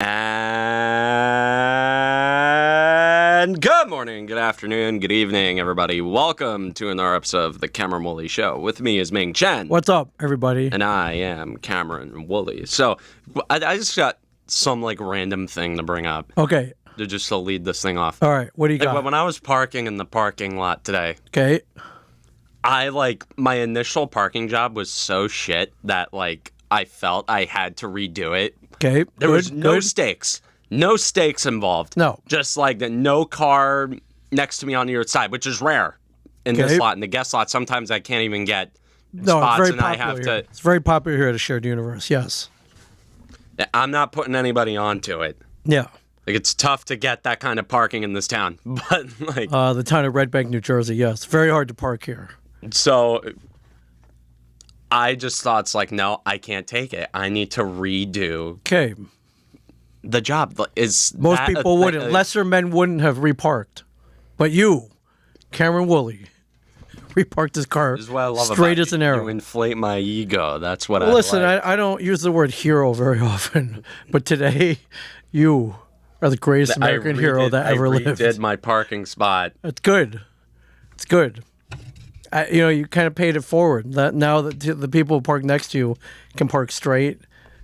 And good morning, good afternoon, good evening, everybody. Welcome to another episode of the Cameron Woolley Show. With me is Ming Chen. What's up, everybody? And I am Cameron Woolley. So I just got some random thing to bring up. Okay. To lead this thing off. All right. What do you got? When I was parking in the parking lot today. Okay. My initial parking job was so shit that I felt I had to redo it. Okay. There was no stakes. No stakes involved. No. Just no car next to me on either side, which is rare in this lot. In the guest lot, sometimes I can't even get spots, and I have to. It's very popular here at a shared universe. Yes. I'm not putting anybody onto it. Yeah. It's tough to get that kind of parking in this town, but the town of Red Bank, New Jersey. Yes, very hard to park here. So I just thought no, I can't take it. I need to redo. Okay. The job is most people wouldn't. Lesser men wouldn't have reparked, but you, Cameron Woolley, reparked his car straight as an arrow. You inflate my ego. That's what Listen, I don't use the word hero very often, but today, you are the greatest American hero that ever lived. I redid my parking spot. It's good. It's good. You kind of paid it forward. That now that the people who park next to you can park straight.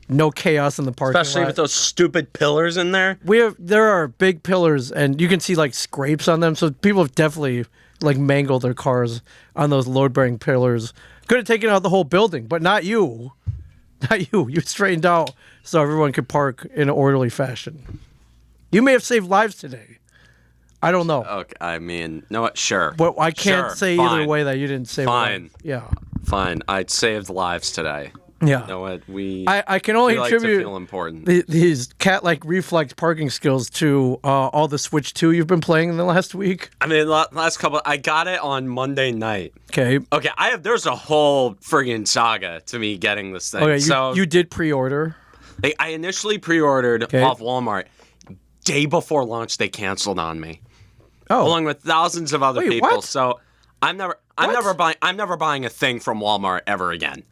No chaos in the parking lot. Especially with those stupid pillars in there. There are big pillars, and you can see scrapes on them. So people have definitely mangled their cars on those load-bearing pillars. Could have taken out the whole building, but not you. Not you. You straightened out so everyone could park in an orderly fashion. You may have saved lives today. I don't know. Okay, I mean, no, sure. But I can't say fine. either way that you didn't save lives. Yeah. Fine. I saved lives today. Yeah. You know what? I can only attribute to feel important. These cat-like reflex parking skills to all the Switch 2 you've been playing in the last week. I mean, last couple. I got it on Monday night. Okay. Okay. There's a whole friggin' saga to me getting this thing. Okay. You did pre-order. I initially pre-ordered off Walmart. Day before launch, they canceled on me. Oh. Along with thousands of other people. What? So I'm never buying a thing from Walmart ever again.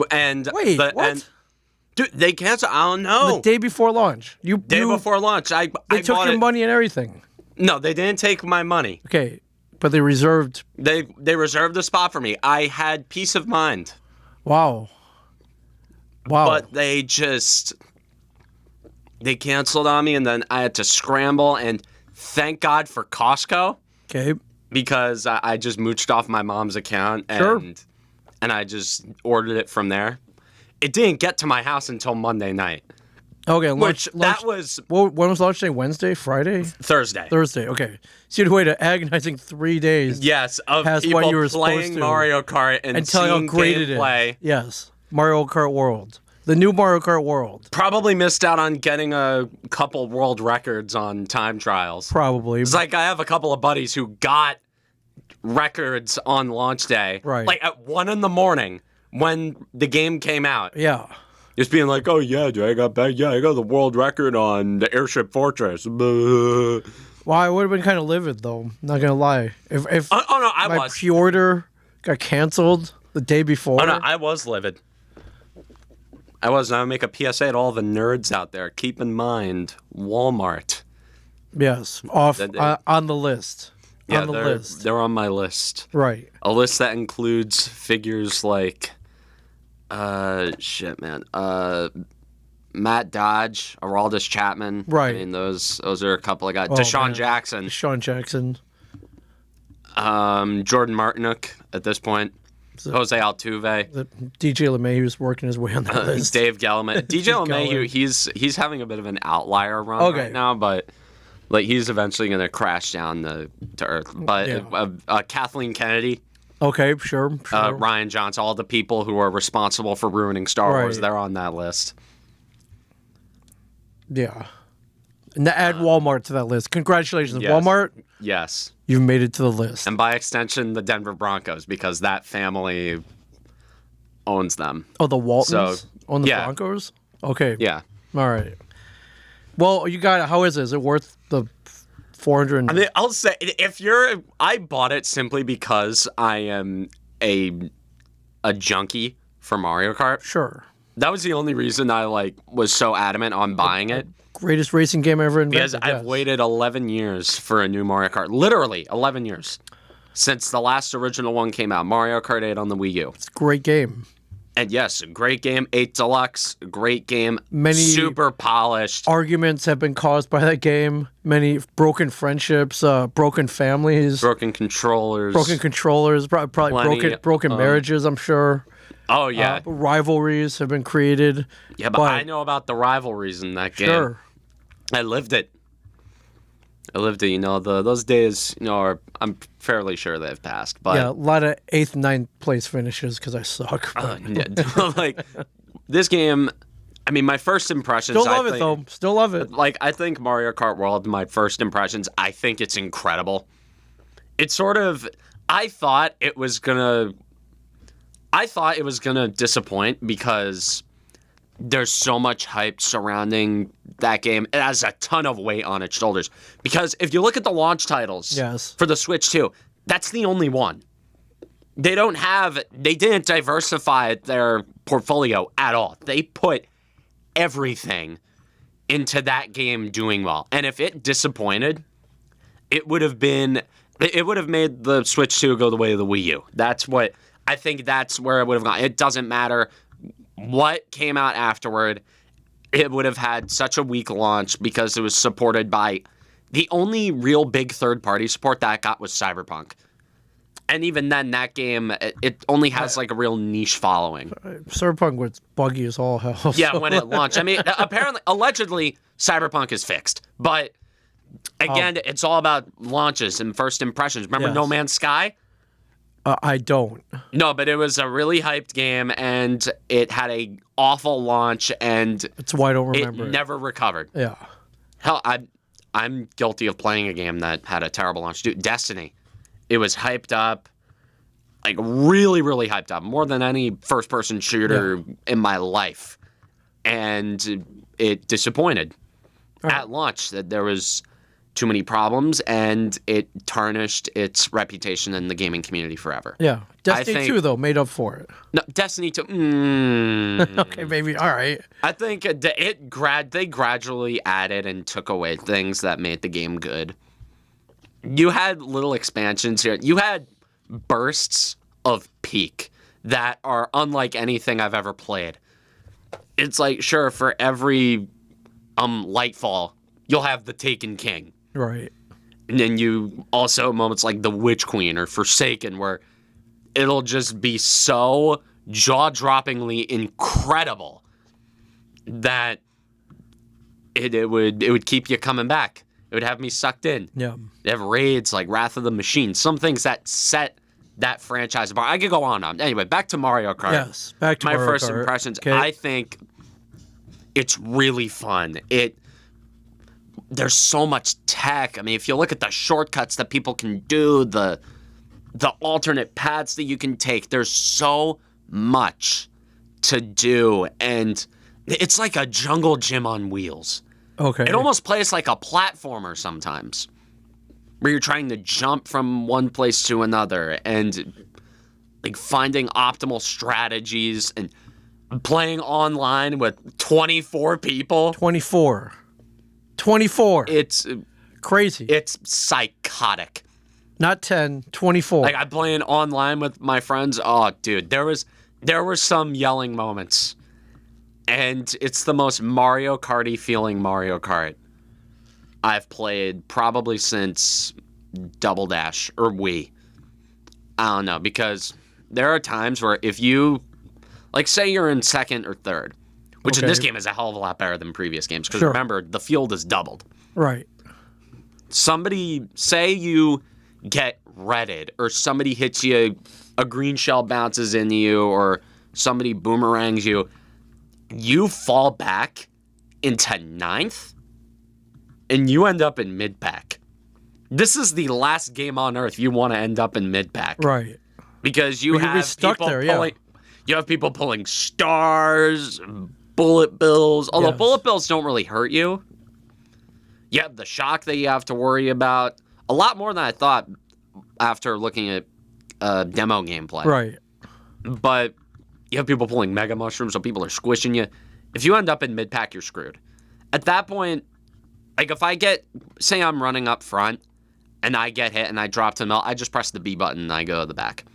And what? Dude, they canceled. I don't know. The day before launch. Before launch, they took your money and everything. No, they didn't take my money. Okay, but they reserved. They reserved a spot for me. I had peace of mind. Wow. But they canceled on me, and then I had to scramble. And thank God for Costco. Okay. Because I just mooched off my mom's account and I just ordered it from there. It didn't get to my house until Monday night. Okay, when was launch day? Wednesday, Friday, Thursday. Okay, so you waited an agonizing 3 days. Yes, of past people what you were playing Mario Kart and telling how great gameplay. it is. Yes, Mario Kart World, the new Mario Kart World. Probably missed out on getting a couple world records on time trials. Probably. It's I have a couple of buddies who got records on launch day, right? At 1 a.m. when the game came out. Yeah, just being oh yeah, dude, I got the world record on the Airship Fortress. Well, I would have been kind of livid though. Not gonna lie. If my pre-order got canceled the day before. Oh no, I was livid. I would make a PSA to all the nerds out there. Keep in mind, Walmart. Yes, on the list. Yeah, they're on my list. Right. A list that includes figures like, Matt Dodge, Aroldis Chapman. Right. I mean, those are a couple of guys. Deshaun Jackson. Jordan Martinook at this point. Jose Altuve. DJ LeMahieu was working his way on that list. Dave Gettleman. DJ LeMahieu, he's having a bit of an outlier run right now, but... he's eventually going to crash down to earth. But Kathleen Kennedy. Okay, sure. Ryan Johnson, all the people who are responsible for ruining Star Wars, they're on that list. Yeah. And to add Walmart to that list. Congratulations, yes. Walmart. Yes. You've made it to the list. And by extension, the Denver Broncos, because that family owns them. Oh, the Waltons own the Broncos? Okay. Yeah. All right. Well, you got it. How is it? Is it worth the 400? I mean, I'll say I bought it simply because I am a junkie for Mario Kart. Sure. That was the only reason I was so adamant on buying it. greatest racing game ever invented. Because I've waited 11 years for a new Mario Kart. Literally 11 years since the last original one came out. Mario Kart 8 on the Wii U. It's a great game. And yes, great game. 8 Deluxe, great game. Many super polished. Arguments have been caused by that game. Many broken friendships, broken families. Broken controllers. Probably broken marriages, I'm sure. Oh, yeah. Rivalries have been created. Yeah, but I know about the rivalries in that game. Sure. I lived it. You know, those days, you know, I'm fairly sure they've passed. But yeah, a lot of 8th, 9th place finishes because I suck. Like, this game, I mean, my first impressions... Still love it, though. Still love it. Like, I think Mario Kart World, my first impressions, I think it's incredible. It's sort of... I thought it was gonna disappoint because there's so much hype surrounding that game. It has a ton of weight on its shoulders. Because if you look at the launch titles for the Switch 2, that's the only one. They didn't diversify their portfolio at all. They put everything into that game doing well. And if it disappointed, it would have made the Switch 2 go the way of the Wii U. That's where it would have gone. It doesn't matter what came out afterward. It would have had such a weak launch because it was supported by the only real big third-party support that I got was Cyberpunk. And even then, that game, it only has like a real niche following. Cyberpunk was buggy as all hell. Yeah, when it launched. I mean, allegedly, Cyberpunk is fixed. But again, it's all about launches and first impressions. Remember No Man's Sky? I don't. No, but it was a really hyped game, and it had a awful launch, and that's why I don't remember. It never recovered. Yeah. Hell, I'm guilty of playing a game that had a terrible launch. Dude, Destiny. It was hyped up, like really, really hyped up, more than any first-person shooter in my life, and it disappointed at launch. That there was too many problems, and it tarnished its reputation in the gaming community forever. Yeah. Destiny 2, though, made up for it. No, Destiny 2... Okay, maybe. All right. I think they gradually added and took away things that made the game good. You had little expansions here. You had bursts of peak that are unlike anything I've ever played. It's like, sure, for every Lightfall, you'll have the Taken King. Right. And then you also moments like the Witch Queen or Forsaken where it'll just be so jaw-droppingly incredible that it would keep you coming back. It would have me sucked in. Yeah. They have raids like Wrath of the Machine, some things that set that franchise apart. I could go on. Anyway, back to Mario Kart. Yes, back to my Mario first Kart. Impressions. Okay. I think it's really fun. There's so much tech. I mean, if you look at the shortcuts that people can do, the alternate paths that you can take, there's so much to do, and it's like a jungle gym on wheels. Okay. It almost plays like a platformer sometimes, where you're trying to jump from one place to another and like finding optimal strategies and playing online with 24 people. 24. It's crazy. It's psychotic. Not 10, 24. Like I'm playing online with my friends. Oh, dude, there were some yelling moments. And it's the most Mario Kart-y feeling Mario Kart I've played probably since Double Dash or Wii. I don't know, because there are times where if you, like, say you're in second or third, which in this game is a hell of a lot better than previous games, because remember, the field is doubled. Right. Say you get redded, or somebody hits you, a green shell bounces into you, or somebody boomerangs you, you fall back into ninth, and you end up in mid-pack. This is the last game on Earth you want to end up in mid-pack. Right. Because you have people pulling stars, bullet bills. Although bullet bills don't really hurt you. You have the shock that you have to worry about. A lot more than I thought after looking at demo gameplay. Right. But you have people pulling mega mushrooms, so people are squishing you. If you end up in mid-pack, you're screwed. At that point, Like if say I'm running up front and I get hit and I drop to melt, I just press the B button and I go to the back.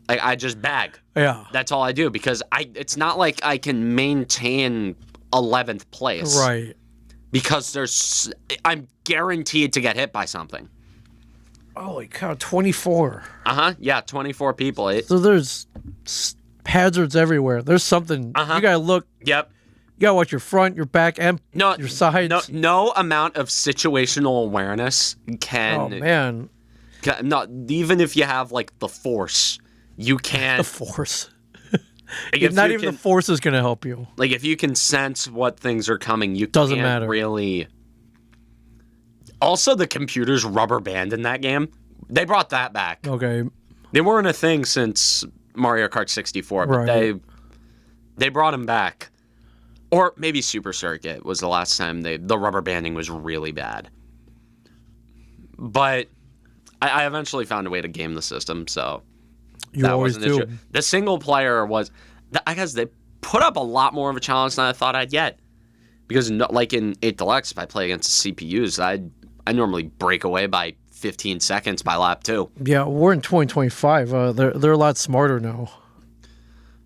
I just bag. Yeah. That's all I do because it's not like I can maintain 11th place. Right. Because I'm guaranteed to get hit by something. Holy cow, 24. Yeah, 24 people. So there's hazards everywhere. There's something. You gotta look. Yep. You gotta watch your front, your back, and your sides. No amount of situational awareness can. Oh man. Not even if you have like the force, you can't. The force. Not even the force is gonna help you. Like if you can sense what things are coming, you doesn't can't matter really. Also, the computer's rubber band in that game. They brought that back. Okay. They weren't a thing since Mario Kart 64, but they brought them back. Or maybe Super Circuit was the last time the rubber banding was really bad. But I eventually found a way to game the system, so you always do. Issue. The single player was, I guess they put up a lot more of a challenge than I thought I'd get. Because like in 8 Deluxe, if I play against CPUs, I normally break away by 15 seconds by lap 2. Yeah, we're in 2025. They're a lot smarter now.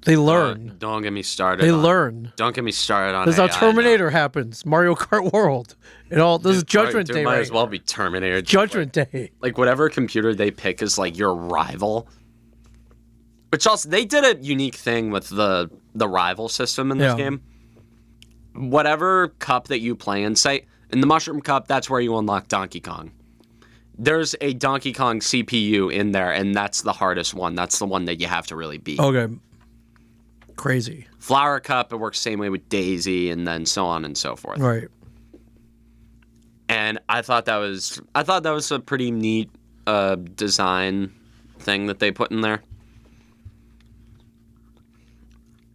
They learn. Don't get me started. They learn. Don't get me started on. This is how Terminator happens. Mario Kart World. This is Judgment Day. Might as well be Terminator. Judgment Day. Like whatever computer they pick is like your rival. Which also they did a unique thing with the rival system in this game. Whatever cup that you play in, say in the Mushroom Cup, that's where you unlock Donkey Kong. There's a Donkey Kong CPU in there, and that's the hardest one. That's the one that you have to really beat. Okay. Crazy. Flower Cup, it works the same way with Daisy, and then so on and so forth. Right. And I thought that was a pretty neat design thing that they put in there.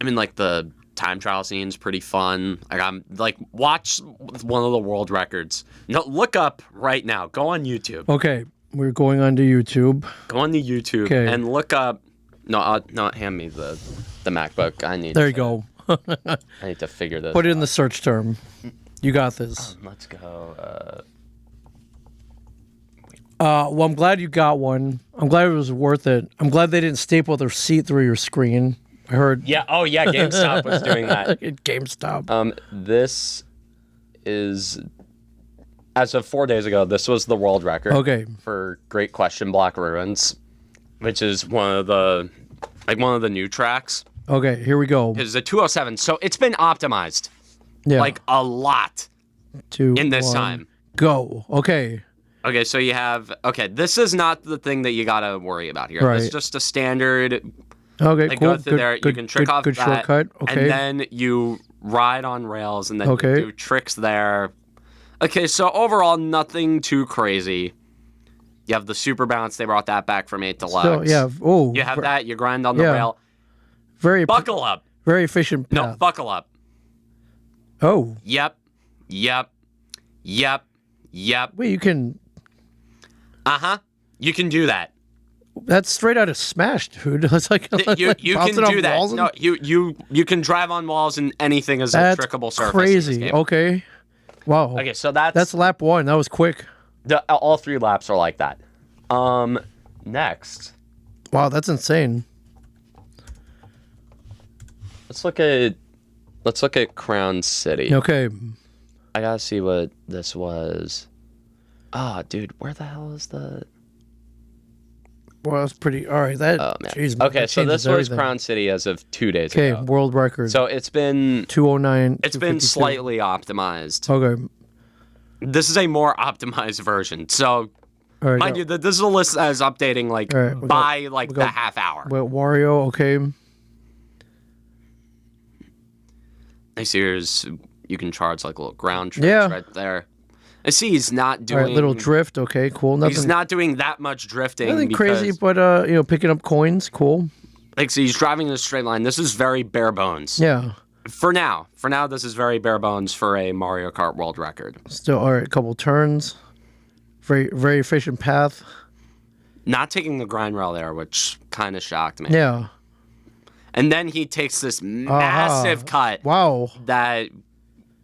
I mean, like the time trial scene's pretty fun. Like I'm like watch one of the world records. No, look up right now. Go on YouTube. Okay, we're going on to YouTube. Go on to YouTube and look up. No, hand me the MacBook. I need. There you go. I need to figure this. Put it in the search term. You got this. Let's go. Well, I'm glad you got one. I'm glad it was worth it. I'm glad they didn't staple their receipt through your screen. I heard. Yeah. Oh, yeah. GameStop was doing that. GameStop. This is, as of 4 days ago, this was the world record. Okay. For Great Question Block Ruins, which is one of the new tracks. Okay. Here we go. It's a 207. So it's been optimized. Yeah. Like a lot. In this time. Go. Okay. Okay. So you have. Okay. This is not the thing that you gotta worry about here. Right. This is just a standard. Okay, like cool. Go through there. You can trick off good that, shortcut. Okay. And then you ride on rails, and then you do tricks there. Okay, so overall, nothing too crazy. You have the super bounce. They brought that back from 8 Deluxe. So, yeah. Oh. You have that. You grind on the rail. Buckle up. Very efficient path. No, buckle up. Oh. Yep. Wait, you can. You can do that. That's straight out of Smash, dude. It's like you can do that. No, you can drive on walls and anything as a trickable surface. Crazy. Okay. Wow. Okay, so that's lap 1. That was quick. All 3 laps are like that. Next. Wow, that's insane. Let's look at Crown City. Okay. I gotta see what this was. Ah, dude, where the hell is the? Well, that's pretty. All right, that. Oh, man. Geez, okay, that so this was everything. Crown City as of 2 days ago. Okay, world record. So it's been 209. It's been slightly optimized. Okay. This is a more optimized version. So, right, mind you, this is a list that is updating by the half hour. Well, Wario, okay. I see you can charge like a little ground tricks right there. I see he's not doing... All right, little drift, okay, cool. Nothing, he's not doing that much drifting. Nothing crazy, but, picking up coins, cool. Like, so he's driving in a straight line. This is very bare bones. Yeah. For now, this is very bare bones for a Mario Kart world record. Still, all right, a couple turns. Very, very efficient path. Not taking the grind rail there, which kind of shocked me. Yeah. And then he takes this massive cut. Wow. That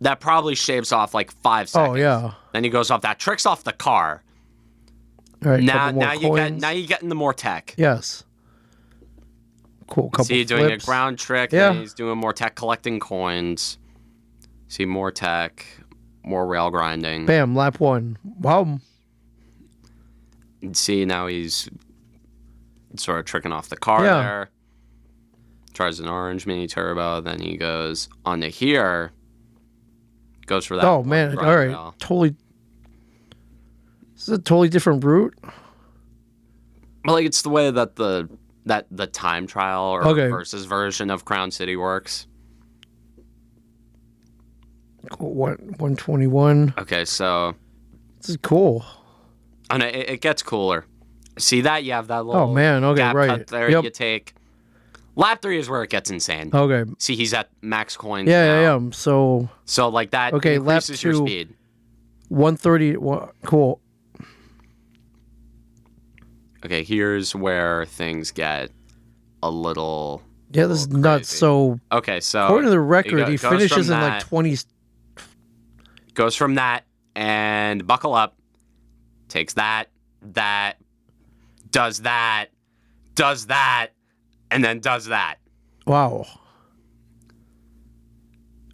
that probably shaves off like 5 seconds. Oh yeah. Then he goes off. That tricks off the car. All right. Now you get into more tech. Yes. Cool. Couple See, flips. doing a ground trick. Yeah. Then he's doing more tech, collecting coins. See, more tech, more rail grinding. Bam. Lap 1. Wow. See, now he's sort of tricking off the car there. Tries an orange mini turbo. Then he goes onto here. Goes for that. Oh man! All right, rail. Totally. This is a totally different route. Well, like it's the way that the time trial or versus version of Crown City works. Cool. 121. Okay, so this is cool. Oh no, it gets cooler. See that? You have that little gap cut there you take. Lap 3 is where it gets insane. Okay. See, he's at max coins now. Yeah. So like that increases your speed. 130. Cool. Okay, here's where things get a little. Yeah, this is nuts. So. Okay, so. According to the record, he finishes in like 20. Goes from that and buckle up. Takes that, does that, and then does that. Wow.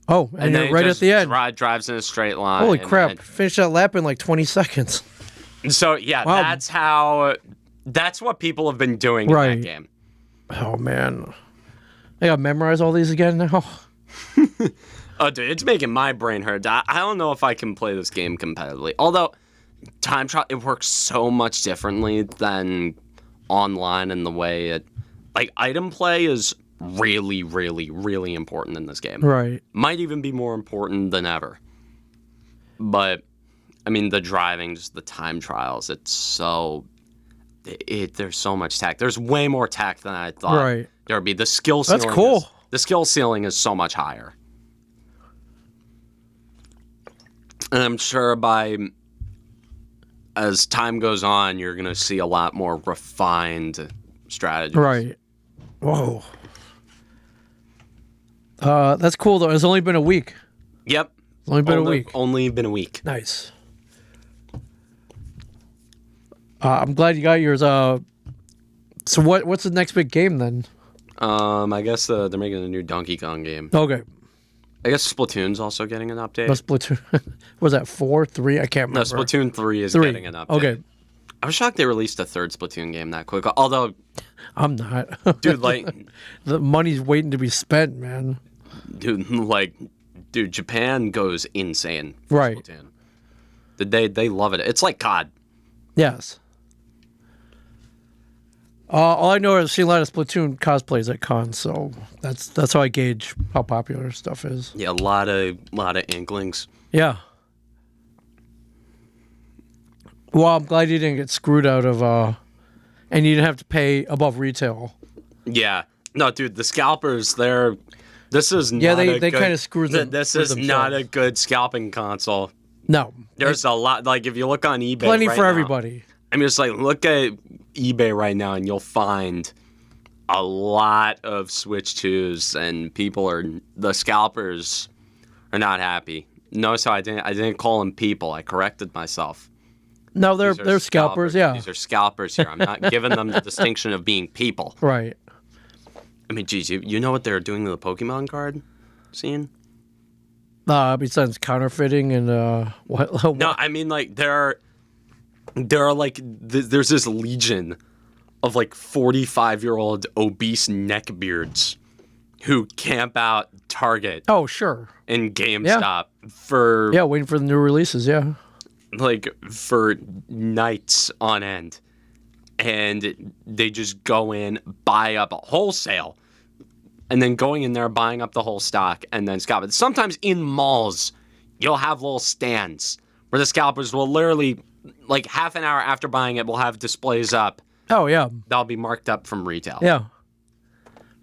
Oh, and then right at the end. Drives in a straight line. Holy crap. Finished that lap in like 20 seconds. So, yeah, that's what people have been doing in that game. Oh, man. I gotta memorize all these again now. Oh, dude, it's making my brain hurt. I don't know if I can play this game competitively. Although, time trial, it works so much differently than online in the way it... Like, item play is really, really, really important in this game. Right. Might even be more important than ever. But, I mean, the driving, just the time trials, it's so... There's so much tech. There's way more tech than I thought there would be. The skill ceiling... That's cool. The skill ceiling is so much higher. And I'm sure as time goes on, you're going to see a lot more refined strategies. Right. Whoa. That's cool, though. It's only been a week. Yep. It's only been a week. Only been a week. Nice. I'm glad you got yours. So what's the next big game, then? I guess they're making a new Donkey Kong game. Okay. I guess Splatoon's also getting an update. Splatoon. Was that 4, 3? I can't remember. No, Splatoon 3 is getting an update. Okay. I was shocked they released a third Splatoon game that quick. Although, I'm not. Dude, like... the money's waiting to be spent, man. Dude, Japan goes insane for Splatoon. They love it. It's like COD. Yes. All I know is I've seen a lot of Splatoon cosplays at cons, so that's how I gauge how popular stuff is. Yeah, a lot of inklings. Yeah. Well, I'm glad you didn't get screwed out of, and you didn't have to pay above retail. Yeah. No, dude, the scalpers, this is not they kind of screwed them. This is not a good scalping console. No. There's a lot, like, if you look on eBay plenty for everybody. I'm just like, look at eBay right now, and you'll find a lot of Switch 2s, and the scalpers are not happy. Notice how I didn't call them people. I corrected myself. No, they're scalpers, yeah. These are scalpers here. I'm not giving them the distinction of being people. Right. I mean, geez, you know what they're doing to the Pokemon card scene? Besides counterfeiting and what? No, I mean, like, there are like, there's this legion of like 45-year-old obese neckbeards who camp out Target. Oh, sure. And GameStop for... Yeah, waiting for the new releases, yeah. Like, for nights on end. And they just go in, buy up wholesale, and then going in there, buying up the whole stock, and then scalp it. Sometimes in malls, you'll have little stands where the scalpers will literally, like, half an hour after buying it, will have displays up. Oh, yeah. That'll be marked up from retail. Yeah.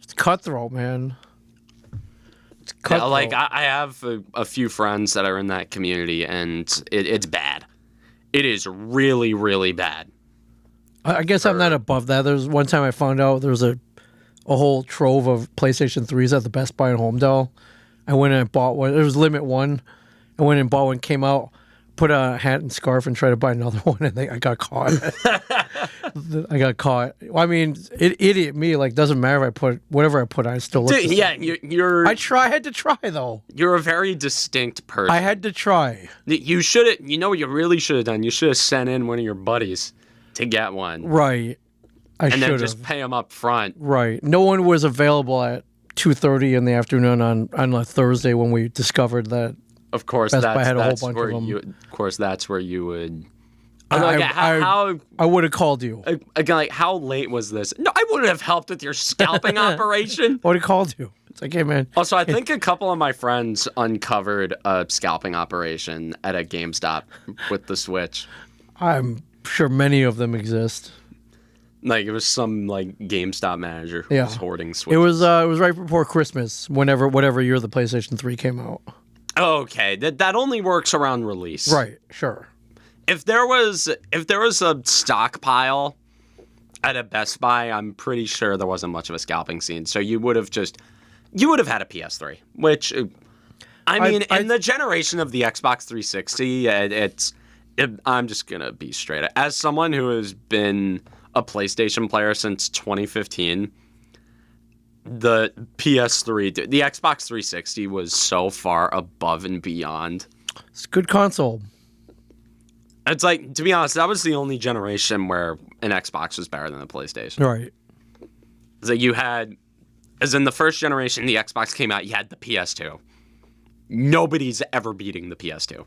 It's cutthroat, man. It's cutthroat. Yeah, like, I have a few friends that are in that community, and it's bad. It is really, really bad. I guess I'm not above that. There's one time I found out there was a whole trove of PlayStation 3s at the Best Buy and Home Dell I went and bought one. It was limit one. I went and bought one, came out, put a hat and scarf, and tried to buy another one, and I got caught. I got caught. I mean, idiot me. Like, doesn't matter if I put whatever I put on, I still look. Dude, yeah, you're. I had to try though. You're a very distinct person. I had to try. You should have. You know what you really should have done? You should have sent in one of your buddies to get one. Right. And then just pay them up front. Right. No one was available at 2:30 in the afternoon on a Thursday when we discovered that. Of course, Best Buy had a whole bunch where of them. Of course, that's where you would. I would have called you. Again, like, how late was this? No, I wouldn't have helped with your scalping operation. I would have called you. It's like, hey, man. Also, I think a couple of my friends uncovered a scalping operation at a GameStop with the Switch. I'm sure many of them exist. Like, it was some, like, GameStop manager who was hoarding Switches. It was right before Christmas, whatever year the PlayStation 3 came out. Okay, that only works around release. Right, sure. If there was a stockpile at a Best Buy, I'm pretty sure there wasn't much of a scalping scene. So you would have had a PS3, which in the generation of the Xbox 360, I'm just gonna be straight. As someone who has been a PlayStation player since 2015, the PS3, the Xbox 360 was so far above and beyond. It's a good console. It's like, to be honest, that was the only generation where an Xbox was better than the PlayStation. Right. It's like you had, as in the first generation, the Xbox came out, you had the PS2. Nobody's ever beating the PS2.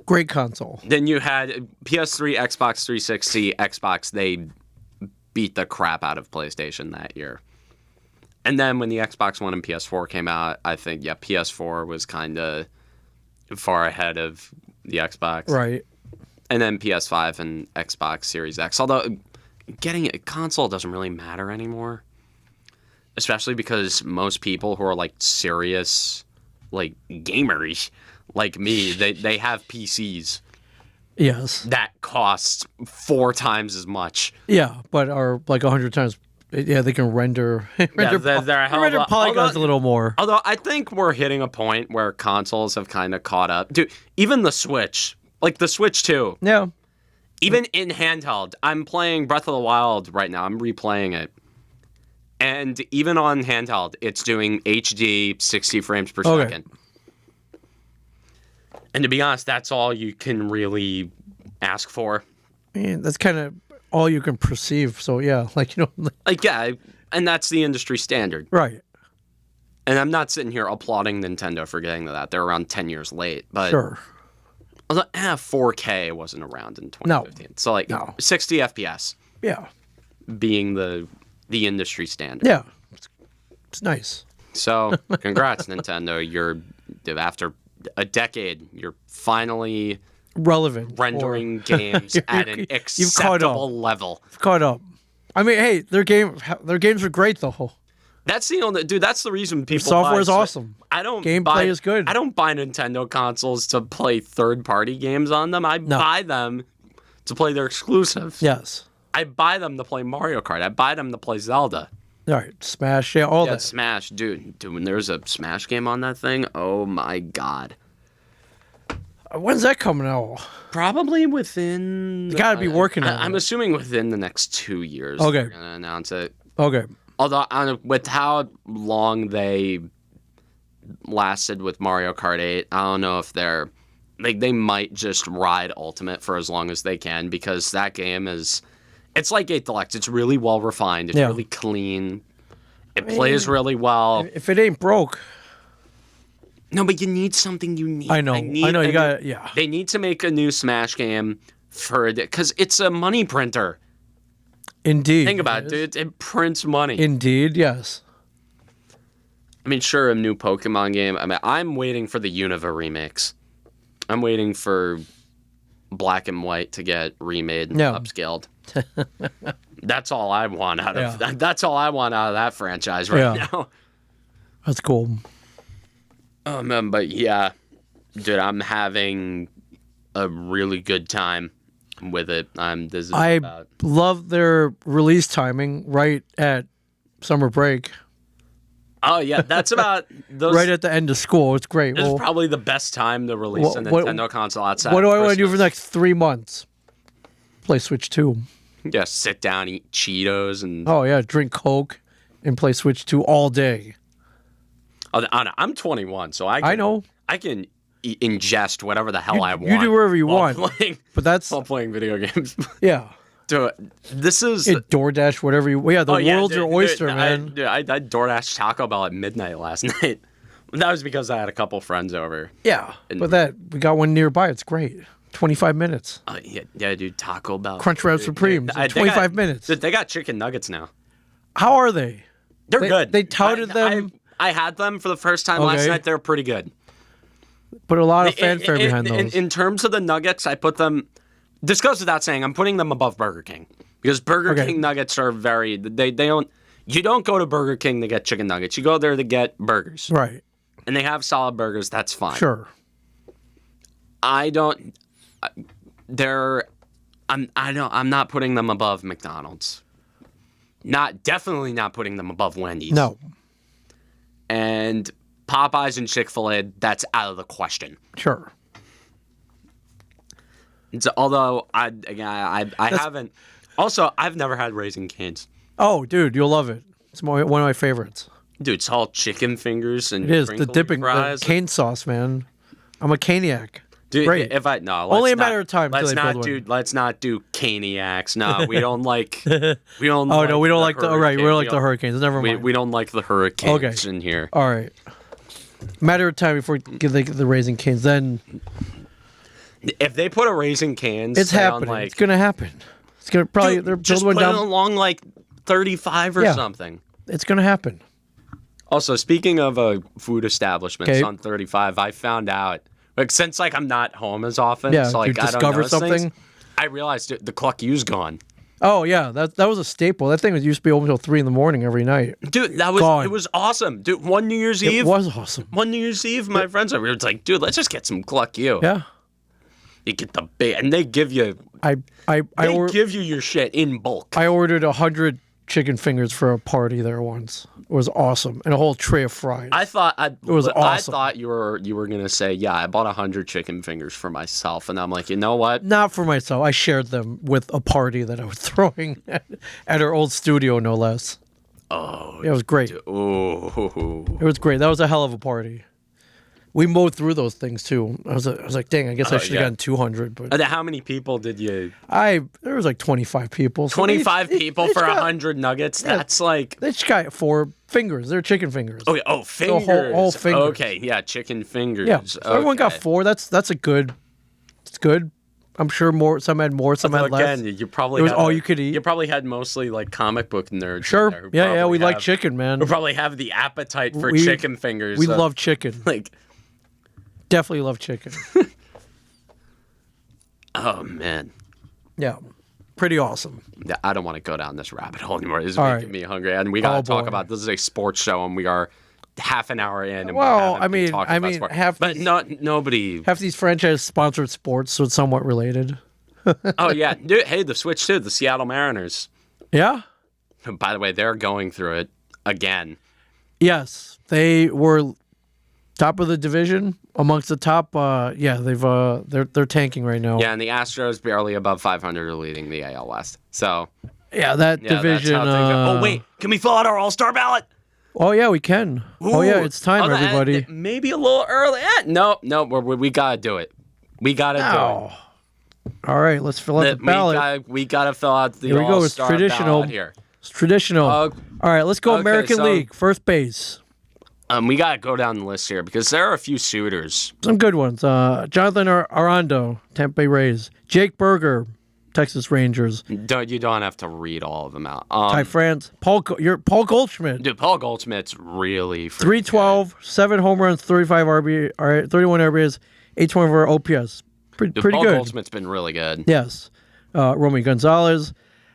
Great console. Then you had PS3, Xbox 360, Xbox, they beat the crap out of PlayStation that year. And then when the Xbox One and PS4 came out, I think, PS4 was kind of far ahead of the Xbox. Right. And then PS5 and Xbox Series X. Although getting a console doesn't really matter anymore. Especially because most people who are like serious, like gamers like me, they have PCs. Yes. That cost 4 times as much. Yeah, but are like 100 times. Yeah, they can render render polygons a little more. Although I think we're hitting a point where consoles have kind of caught up. Dude, even the Switch, like the Switch 2. Yeah. Even in handheld, I'm playing Breath of the Wild right now. I'm replaying it. And even on handheld, it's doing HD 60 frames per second. And to be honest, that's all you can really ask for. Man, that's kind of all you can perceive. So yeah, and that's the industry standard. Right. And I'm not sitting here applauding Nintendo for getting to that. They're around 10 years late. But sure. 4K wasn't around in 2015. No. So 60 FPS. Yeah. Being the industry standard. Yeah. It's nice. So congrats, Nintendo. You're, after a decade, you're finally relevant rendering games at an acceptable level. You've caught up. I mean, hey, their games are great though. That's the reason people software is awesome. Gameplay is good. I don't buy Nintendo consoles to play third-party games on them. I buy them to play their exclusives. Yes. I buy them to play Mario Kart. I buy them to play Zelda. All right, Smash, all that. Smash, dude. When there's a Smash game on that thing, oh my god. When's that coming out? Probably within. You gotta be working on it. I'm assuming within the next 2 years. Okay. They're gonna announce it. Okay. Although with how long they lasted with Mario Kart 8, I don't know if they might just ride Ultimate for as long as they can, because that game it's like 8 Deluxe. It's really well refined. It's really clean. It plays really well. If it ain't broke. No, but you need something unique. I know. You got yeah. They need to make a new Smash game because it's a money printer. Indeed. Think about it, dude. It prints money. Indeed, yes. I mean, sure, a new Pokemon game. I mean, I'm waiting for the Unova remix. I'm waiting for Black and White to get remade and upscaled. That's all I want out of That's all I want out of that franchise right now. That's cool. But yeah, dude, I'm having a really good time with it. I love their release timing right at summer break. Oh yeah, that's about those. Right at the end of school. It's great. It's probably the best time to release a Nintendo console outside. What do I want to do for the next 3 months? Play Switch 2. Yeah, sit down, eat Cheetos, and drink Coke, and play Switch 2 all day. Oh, I'm 21, so I know I can ingest whatever the hell I want. You do whatever you want, but that's while playing video games. Yeah. Dude, this is DoorDash, whatever you. Yeah, the world's your oyster, man. I DoorDash Taco Bell at midnight last night. That was because I had a couple friends over. Yeah, but we got one nearby. It's great. 25 minutes. Yeah, dude. Taco Bell. Crunchwrap Supremes. 25 minutes. Dude, they got chicken nuggets now. How are they? They're good. They touted them. I had them for the first time last night. They're pretty good. Put a lot of fanfare behind those. In terms of the nuggets, I put them. This goes without saying. I'm putting them above Burger King because Burger King nuggets are very. They don't. You don't go to Burger King to get chicken nuggets. You go there to get burgers. Right. And they have solid burgers. That's fine. Sure. I don't. I'm not putting them above McDonald's. Definitely not putting them above Wendy's. No. And Popeyes and Chick-fil-A, that's out of the question. Sure. Although I haven't. Also, I've never had Raising Cane's. Oh, dude, you'll love it. It's one of my favorites. Dude, it's all chicken fingers and it is the dipping fries. The cane sauce, man. I'm a caniac. Dude, great. Only a matter of time. Let's not do caniacs. No, we don't like. We don't. Oh no, we don't like the. Right, we don't like the hurricanes. Never mind. We don't like the hurricanes in here. All right. Matter of time before we get the Raising Canes. Then, if they put a Raising Canes, it's happening. It's gonna happen. It's gonna probably. Dude, they're just put down along like 35 or something. It's gonna happen. Also, speaking of food establishments on 35, I found out. Since I'm not home as often, so you discover something. Things, I realized the Cluck U's gone. Oh yeah, that was a staple. That thing used to be open until 3 a.m. every night. Dude, it was awesome. Dude, one New Year's Eve. It was awesome. One New Year's Eve, my friends were like, dude, let's just get some Cluck U. Yeah. You get the big, and they give you. They give you your shit in bulk. I ordered 100 chicken fingers for a party there once. It was awesome, and a whole tray of fries. It was awesome. I thought you were gonna say, yeah, I bought 100 chicken fingers for myself, and I'm like, you know what? Not for myself. I shared them with a party that I was throwing at our old studio, no less. Oh, it was great. Oh, it was great. That was a hell of a party. We mowed through those things too. I was like, dang, I guess I should have gotten 200. But how many people did you? There was like 25 people. So 25 people for 100 nuggets. Yeah, that's like they just got 4 fingers. They're chicken fingers. Oh, fingers. So whole fingers. Okay, yeah, chicken fingers. Yeah, so everyone got 4. That's a good. It's good. I'm sure some had more, some had less. Again, you probably it was all you could eat. You probably had mostly like comic book nerds. Sure. Yeah, we like chicken, man. We probably have the appetite for chicken fingers. We love chicken. Definitely love chicken. Oh, man. Yeah. Pretty awesome. Yeah, I don't want to go down this rabbit hole anymore. This is making me hungry. And we got to talk about this is a sports show, and we are half an hour in. And nobody. Half these franchise sponsored sports, so it's somewhat related. Oh, yeah. Dude, hey, the Switch, too. The Seattle Mariners. Yeah? By the way, they're going through it again. Yes. They were top of the division. Amongst the top, they're tanking right now. Yeah, and the Astros barely above 500 are leading the AL West. So that division. Oh wait, can we fill out our All-Star ballot? Oh yeah, we can. Ooh. Oh yeah, it's time, everybody. Maybe a little early. No, we gotta do it. We gotta do it. All right, let's fill out the ballot. We gotta fill out the All-Star ballot here. It's traditional. All right, let's go American League, first base. We gotta go down the list here because there are a few suitors. Some good ones. Jonathan Arando, Tampa Bay Rays. Jake Berger, Texas Rangers. You don't have to read all of them out. Ty France. Paul Goldschmidt. Dude, Paul Goldschmidt's really 312, 7 home runs, 35 31 RBIs, 824 OPS. Pretty good. Paul Goldschmidt's been really good. Yes. Romy Gonzalez,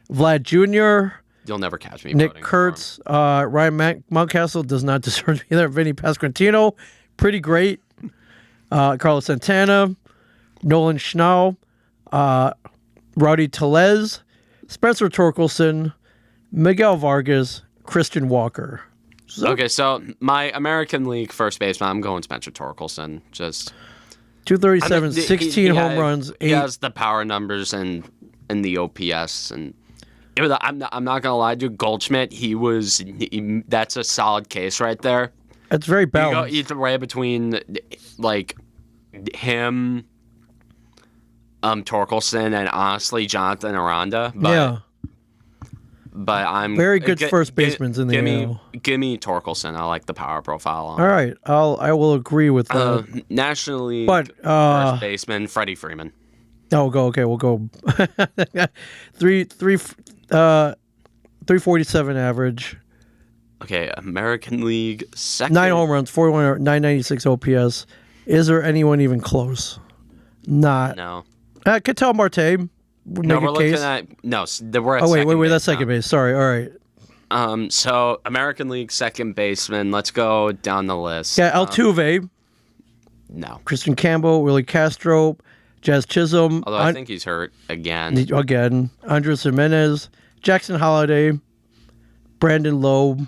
Vlad Jr., You'll never catch me. Nick Kurtz, Ryan Mountcastle does not deserve to be there. Vinny Pasquantino, pretty great. Carlos Santana, Nolan Schnau, Rowdy Tellez, Spencer Torkelson, Miguel Vargas, Christian Walker. Okay, so my American League first baseman, I'm going Spencer Torkelson. Just 237, 16 home runs. He has the power numbers and the OPS, and I'm not gonna lie, dude. Goldschmidt, that's a solid case right there. It's very balanced. You go right between like him, Torkelson, and honestly Jonathan Aranda. But I'm very good first basemen in the AL. Give me Torkelson. I like the power profile on. All right, I will agree with that. National League first baseman Freddie Freeman. Oh, we'll go 347 average. Okay, American League second. 9 home runs, 41, 996 OPS. Is there anyone even close? Not. No. Ketel Marte. No, we're looking at we're at wait, that's second base. Sorry, all right. So American League second baseman. Let's go down the list. Yeah, Altuve. No. Christian Campbell, Willie Castro, Jazz Chisholm. Although I think he's hurt again. Andres Jimenez, Jackson Holliday, Brandon Lowe,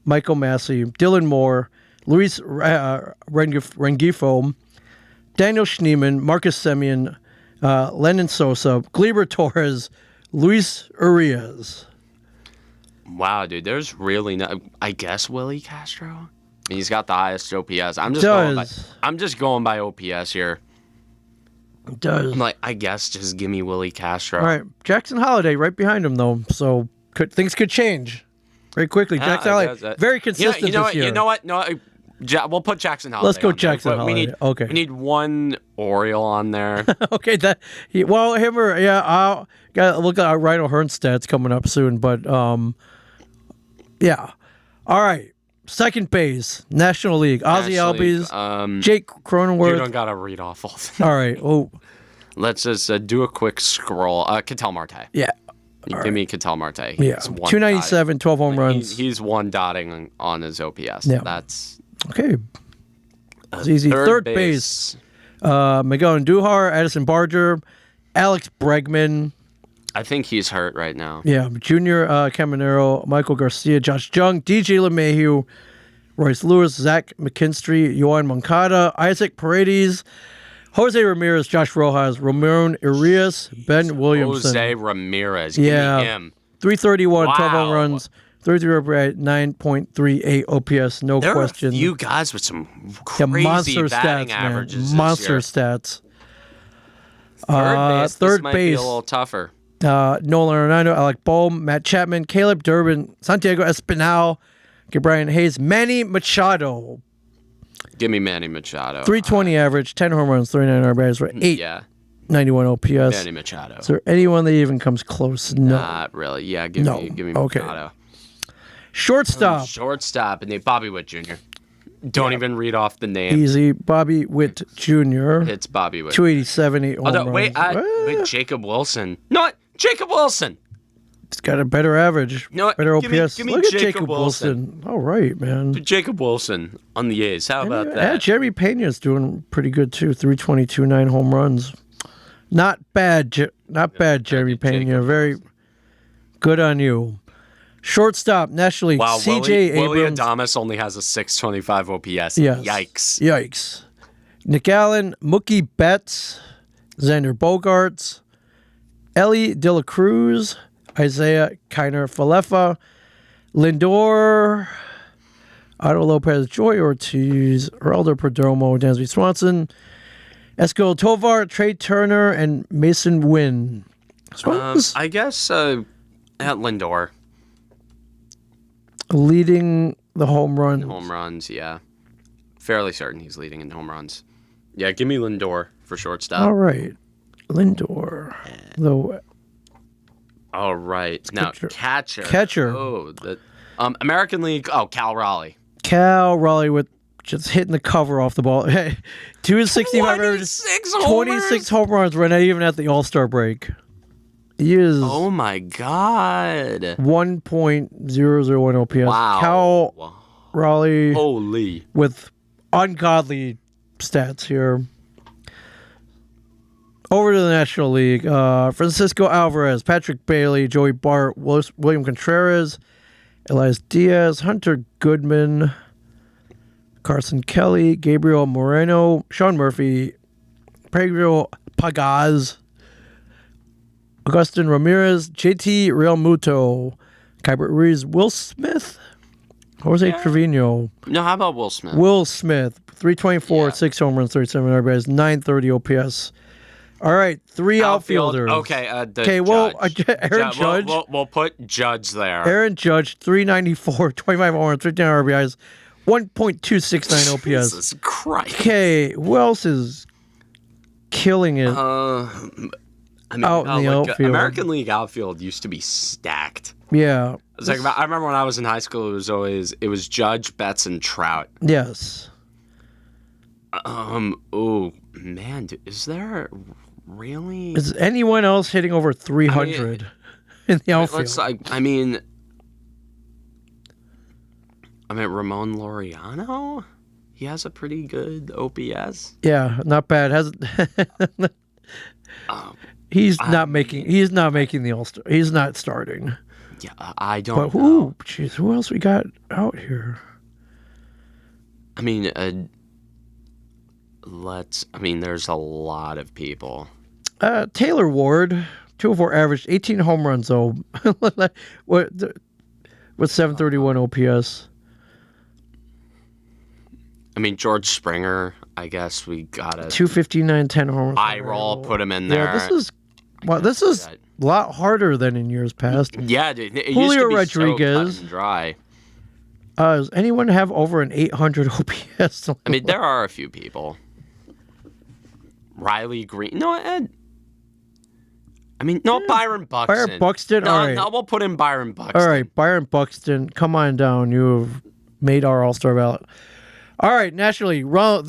Michael Massey, Dylan Moore, Luis Rengifo, Daniel Schneemann, Marcus Semien, Lennon Sosa, Gleyber Torres, Luis Urias. Wow, dude, there's really no. I guess Willie Castro. He's got the highest OPS. I'm just going by OPS here. It does. I'm like, I guess just give me Willie Castro. All right, Jackson Holliday right behind him though, so things could change very quickly. Jackson Holliday, very consistent this year. You know what? No. We'll put Jackson Holliday. Let's go Jackson Holliday. We need one Oriole on there. Okay, him or I'll gotta look at Rhino Hearn stats coming up soon, but yeah. All right, second base, National League, Ozzie Albies, Jake Cronenworth. You don't gotta read off all of them. All right. Oh, let's just do a quick scroll. Ketel Marte. Yeah. Give me Ketel Marte. Yeah. 297, 12 home runs. He's one dotting on his OPS. Yeah. That's okay. It's easy. Third base. Miguel Andujar, Addison Barger, Alex Bregman. I think he's hurt right now. Yeah. Junior Caminero, Michael Garcia, Josh Jung, DJ LeMahieu, Royce Lewis, Zach McKinstry, Yohan Moncada, Isaac Paredes, Jose Ramirez, Josh Rojas, Ramon Urias, Ben Williamson. Jose Ramirez. Give me him. 331, 12 home runs. 33 RBI, 9.38 OPS, no question. You guys with some crazy batting averages. Monster stats. Third base be a little tougher. Nolan Arenado, Alec Bohm, Matt Chapman, Caleb Durbin, Santiago Espinal, Brian Hayes, Manny Machado. Give me Manny Machado. 320 average, 10 home runs, 39 RBIs for 891 OPS. Manny Machado. Is there anyone that even comes close? No. Not really. Yeah, give me Machado. Shortstop, and Bobby Witt Jr. Don't even read off the name. Easy. Bobby Witt Jr. It's Bobby Witt. 287, 8 home runs. Wait, Jacob Wilson. No, Jacob Wilson. He's got a better average. Better OPS. Give me Look at Jacob Wilson. All right, man. Jacob Wilson on the A's. How about that? Yeah, Jeremy Pena's doing pretty good too. 322, 9 home runs. Not bad. Jeremy Pena. Very good on you. Shortstop, National League, C.J. Abrams. Willie Adames only has a 625 OPS. Yes. Yikes. Nick Allen, Mookie Betts, Xander Bogaerts, Ellie De La Cruz, Isaiah Kiner-Falefa, Lindor, Otto Lopez, Joy Ortiz, Geraldo Perdomo, Dansby Swanson, Esco Tovar, Trey Turner, and Mason Wynn. I guess at Lindor. Leading the home runs. Home runs, yeah. Fairly certain he's leading in home runs. Yeah, give me Lindor for shortstop. All right. Lindor. All right. Now, catcher. Oh, American League. Oh, Cal Raleigh. Cal Raleigh with just hitting the cover off the ball. 265 26 home runs. We're not even at the All-Star break. He is. Oh my God. 1.001 OPS. Wow. Cal Raleigh. Holy. With ungodly stats here. Over to the National League. Francisco Alvarez, Patrick Bailey, Joey Bart, William Contreras, Elias Diaz, Hunter Goodman, Carson Kelly, Gabriel Moreno, Sean Murphy, Pedro Pagaz, Augustin Ramirez, JT Realmuto, Kybert Ruiz, Will Smith, Jose Trevino. No, how about Will Smith? Will Smith, 324, 6 home runs, 37 RBIs, 930 OPS. All right, 3 outfielders. Okay, Aaron Judge. We'll put Judge there. Aaron Judge, 394, 25 home runs, 39 RBIs, 1.269 OPS. Jesus Christ. Okay, who else is killing it? Out in the outfield. American League outfield used to be stacked. Yeah. I remember when I was in high school, it was Judge, Betts, and Trout. Yes. Oh man, is there really? Is anyone else hitting over 300 in the outfield? Ramon Laureano, he has a pretty good OPS. Yeah, not bad. He's not making the All-Star. He's not starting. Yeah, I don't know. Who else we got out here? There's a lot of people. Taylor Ward, 204 average, 18 home runs though. With 731 OPS. George Springer, I guess we gotta 259, 10 home runs. I roll, put him in there. Yeah, this is a lot harder than in years past. Yeah, dude. Julio Rodriguez. So cut and dry. Does anyone have over an 800 OPS? There are a few people. Riley Green. No, Ed. Byron Buxton. Byron Buxton? No, all right. No, we'll put in Byron Buxton. All right, Byron Buxton, come on down. You have made our All-Star ballot. All right, National League. Ronald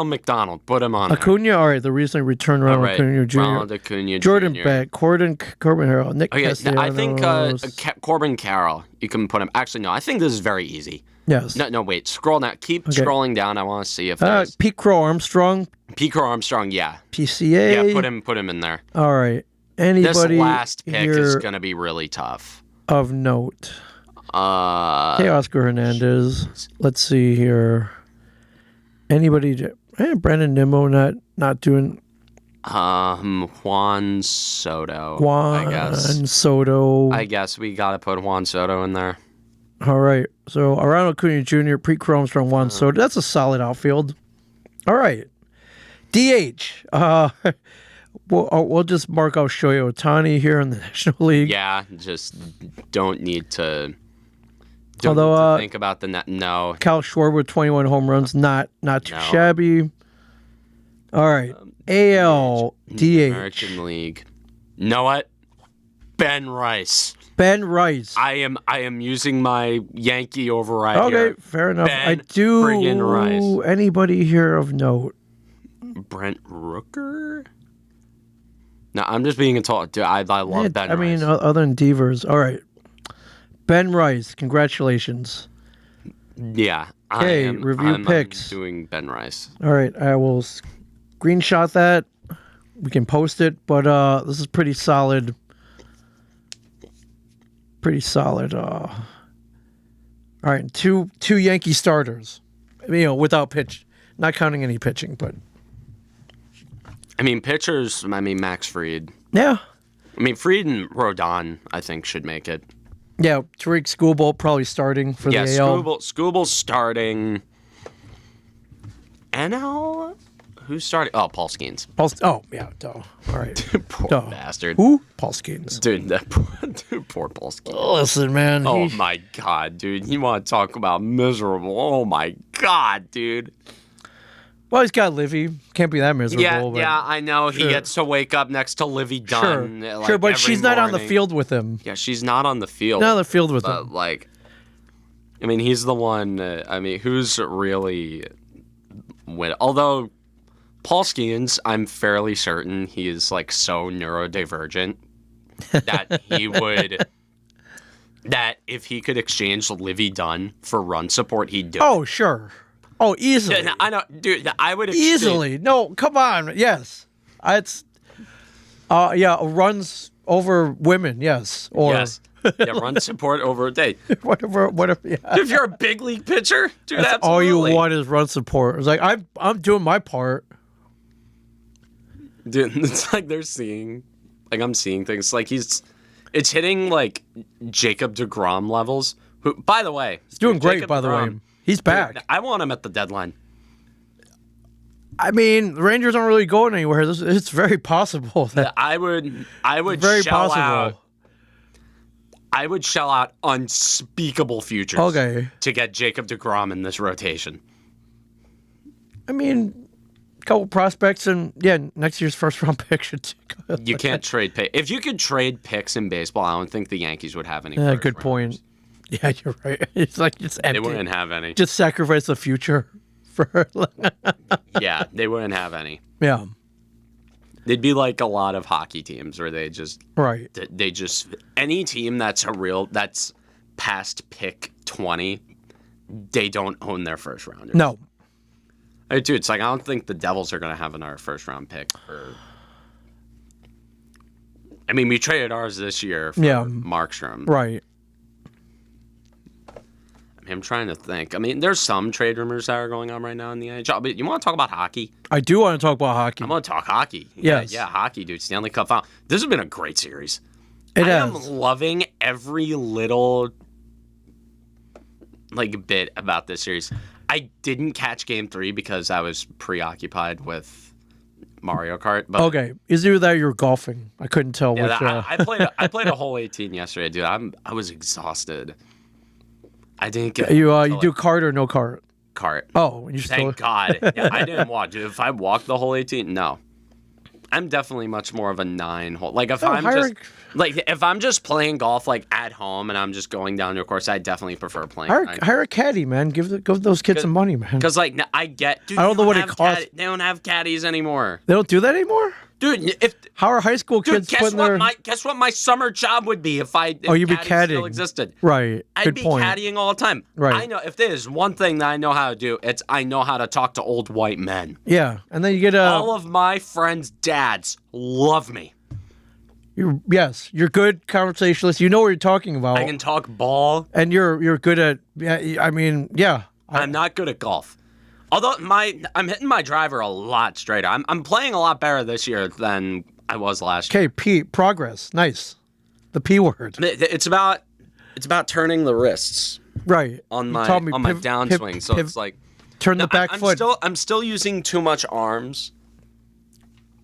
McDonald, put him on. Acuna, all right, the recently returned Ronald Acuna Jr. Ronald Acuna Jordan Jr. Beck, Corbin Harrell, Nick Castellanos. I think Corbin Carroll, you can put him. Actually, no, I think this is very easy. Yes. No, wait. Scroll down. Keep scrolling down. I want to see if there's... Pete Crow Armstrong. Pete Crow Armstrong, yeah. PCA. Yeah, put him in there. All right. Anybody this last pick is going to be really tough. Of note. Oscar Hernandez. Let's see here. Anybody? Brandon Nimmo not doing. Juan Soto. Soto. I guess we got to put Juan Soto in there. All right. So Ronald Acuna Jr., Pete Crow Armstrong, Juan Soto. That's a solid outfield. All right. DH. We'll just mark out Shohei Ohtani here in the National League. Yeah, just don't need to. Think about the net. No. Kyle Schwarber with 21 home runs, not too shabby. All right, AL DH. American League. Know what? Ben Rice. Ben Rice. I am using my Yankee override here. Okay, fair enough. Ben I do. Friggin' Rice. Anybody here of note? Brent Rooker. No, I'm just being a talk. Dude, I love Ben Rice. Other than Devers. All right. Ben Rice, congratulations. Yeah. Okay, review picks. I'm doing Ben Rice. All right, I will screenshot that. We can post it, but this is pretty solid. Pretty solid. All right, two Yankee starters. Without pitch, not counting any pitching, but. Pitchers. Max Fried. Yeah. Fried and Rodon, I think, should make it. Yeah, Tariq Skubal probably starting for the AL. Yeah, Skubal's starting. NL? Who's starting? Oh, Paul Skeens. Oh, yeah, duh. All right. Poor bastard. Who? Paul Skeens. Dude, poor Paul Skeens. Oh, listen, man. Oh, my God, dude. You want to talk about miserable. Oh, my God, dude. Well, he's got Livy. Can't be that miserable. Yeah, I know. Sure. He gets to wake up next to Livy Dunn. Sure, but she's not on the field with him. Yeah, she's not on the field. Not on the field with him. He's the one. Who's really. Although Paul Skeens, I'm fairly certain he is so neurodivergent that he would. That if he could exchange Livy Dunn for run support, he'd do it. Oh, sure. Oh, easily. Yeah, I know, dude. I would easily. No, come on. Yes, it's runs over women, yes. Or yes. Yeah, run support over a day. whatever. Yeah. If you're a big league pitcher, dude, That's absolutely. all you want is run support. It's like I'm doing my part. Dude, it's like they're seeing, like I'm seeing things. Like it's hitting like Jacob deGrom levels. Who, by the way, he's doing great. By the way, he's back. Dude, I want him at the deadline. I mean, the Rangers aren't really going anywhere. It's very possible that I would very shell possible. out. I would shell out unspeakable futures to get Jacob deGrom in this rotation. I mean, a couple prospects and next year's first round pick should. You can't trade pick. If you could trade picks in baseball, I don't think the Yankees would have any. Good point. Yeah, you're right. It's like it's empty. They wouldn't have any. Just sacrifice the future for. Yeah, they wouldn't have any. Yeah. They'd be like a lot of hockey teams where they just they just any team that's past pick 20, they don't own their first rounders. No. Hey, dude, it's like I don't think the Devils are gonna have another first round pick I mean, we traded ours this year for Markstrom. Right. I'm trying to think. I mean, there's some trade rumors that are going on right now in the NHL. But you want to talk about hockey? I do want to talk about hockey. I'm going to talk hockey. Yes. Yeah, hockey, dude. Stanley Cup final. This has been a great series. I am loving every little bit about this series. I didn't catch Game 3 because I was preoccupied with Mario Kart. But okay, is it that you're golfing? I couldn't tell which. I played a whole 18 yesterday, dude. I was exhausted. I didn't get you do kart or no kart? Kart. Oh, you thank God. Yeah, I didn't walk, dude. If I walked the whole 18, no. I'm definitely much more of a 9-hole. Like if I'm just playing golf like at home and I'm just going down to a course, I definitely prefer playing. Hire a caddy, man. Give those kids some money, man. Because I get. Dude, I don't know what it costs. They don't have caddies anymore. They don't do that anymore. Dude, how are high school kids guess what my summer job would be if you'd be caddying still existed. Right. I'd be caddying all the time. Right. I know if there's one thing that I know how to do, it's I know how to talk to old white men. Yeah. And then you get all of my friends' dads love me. You're good conversationalist. You know what you're talking about. I can talk ball. And you're good at I'm not good at golf. Although I'm hitting my driver a lot straighter. I'm playing a lot better this year than I was last year. Okay, progress. Nice. The P word. It's about turning the wrists. Right. On my downswing. So it's like turn the back foot. I'm still using too much arms.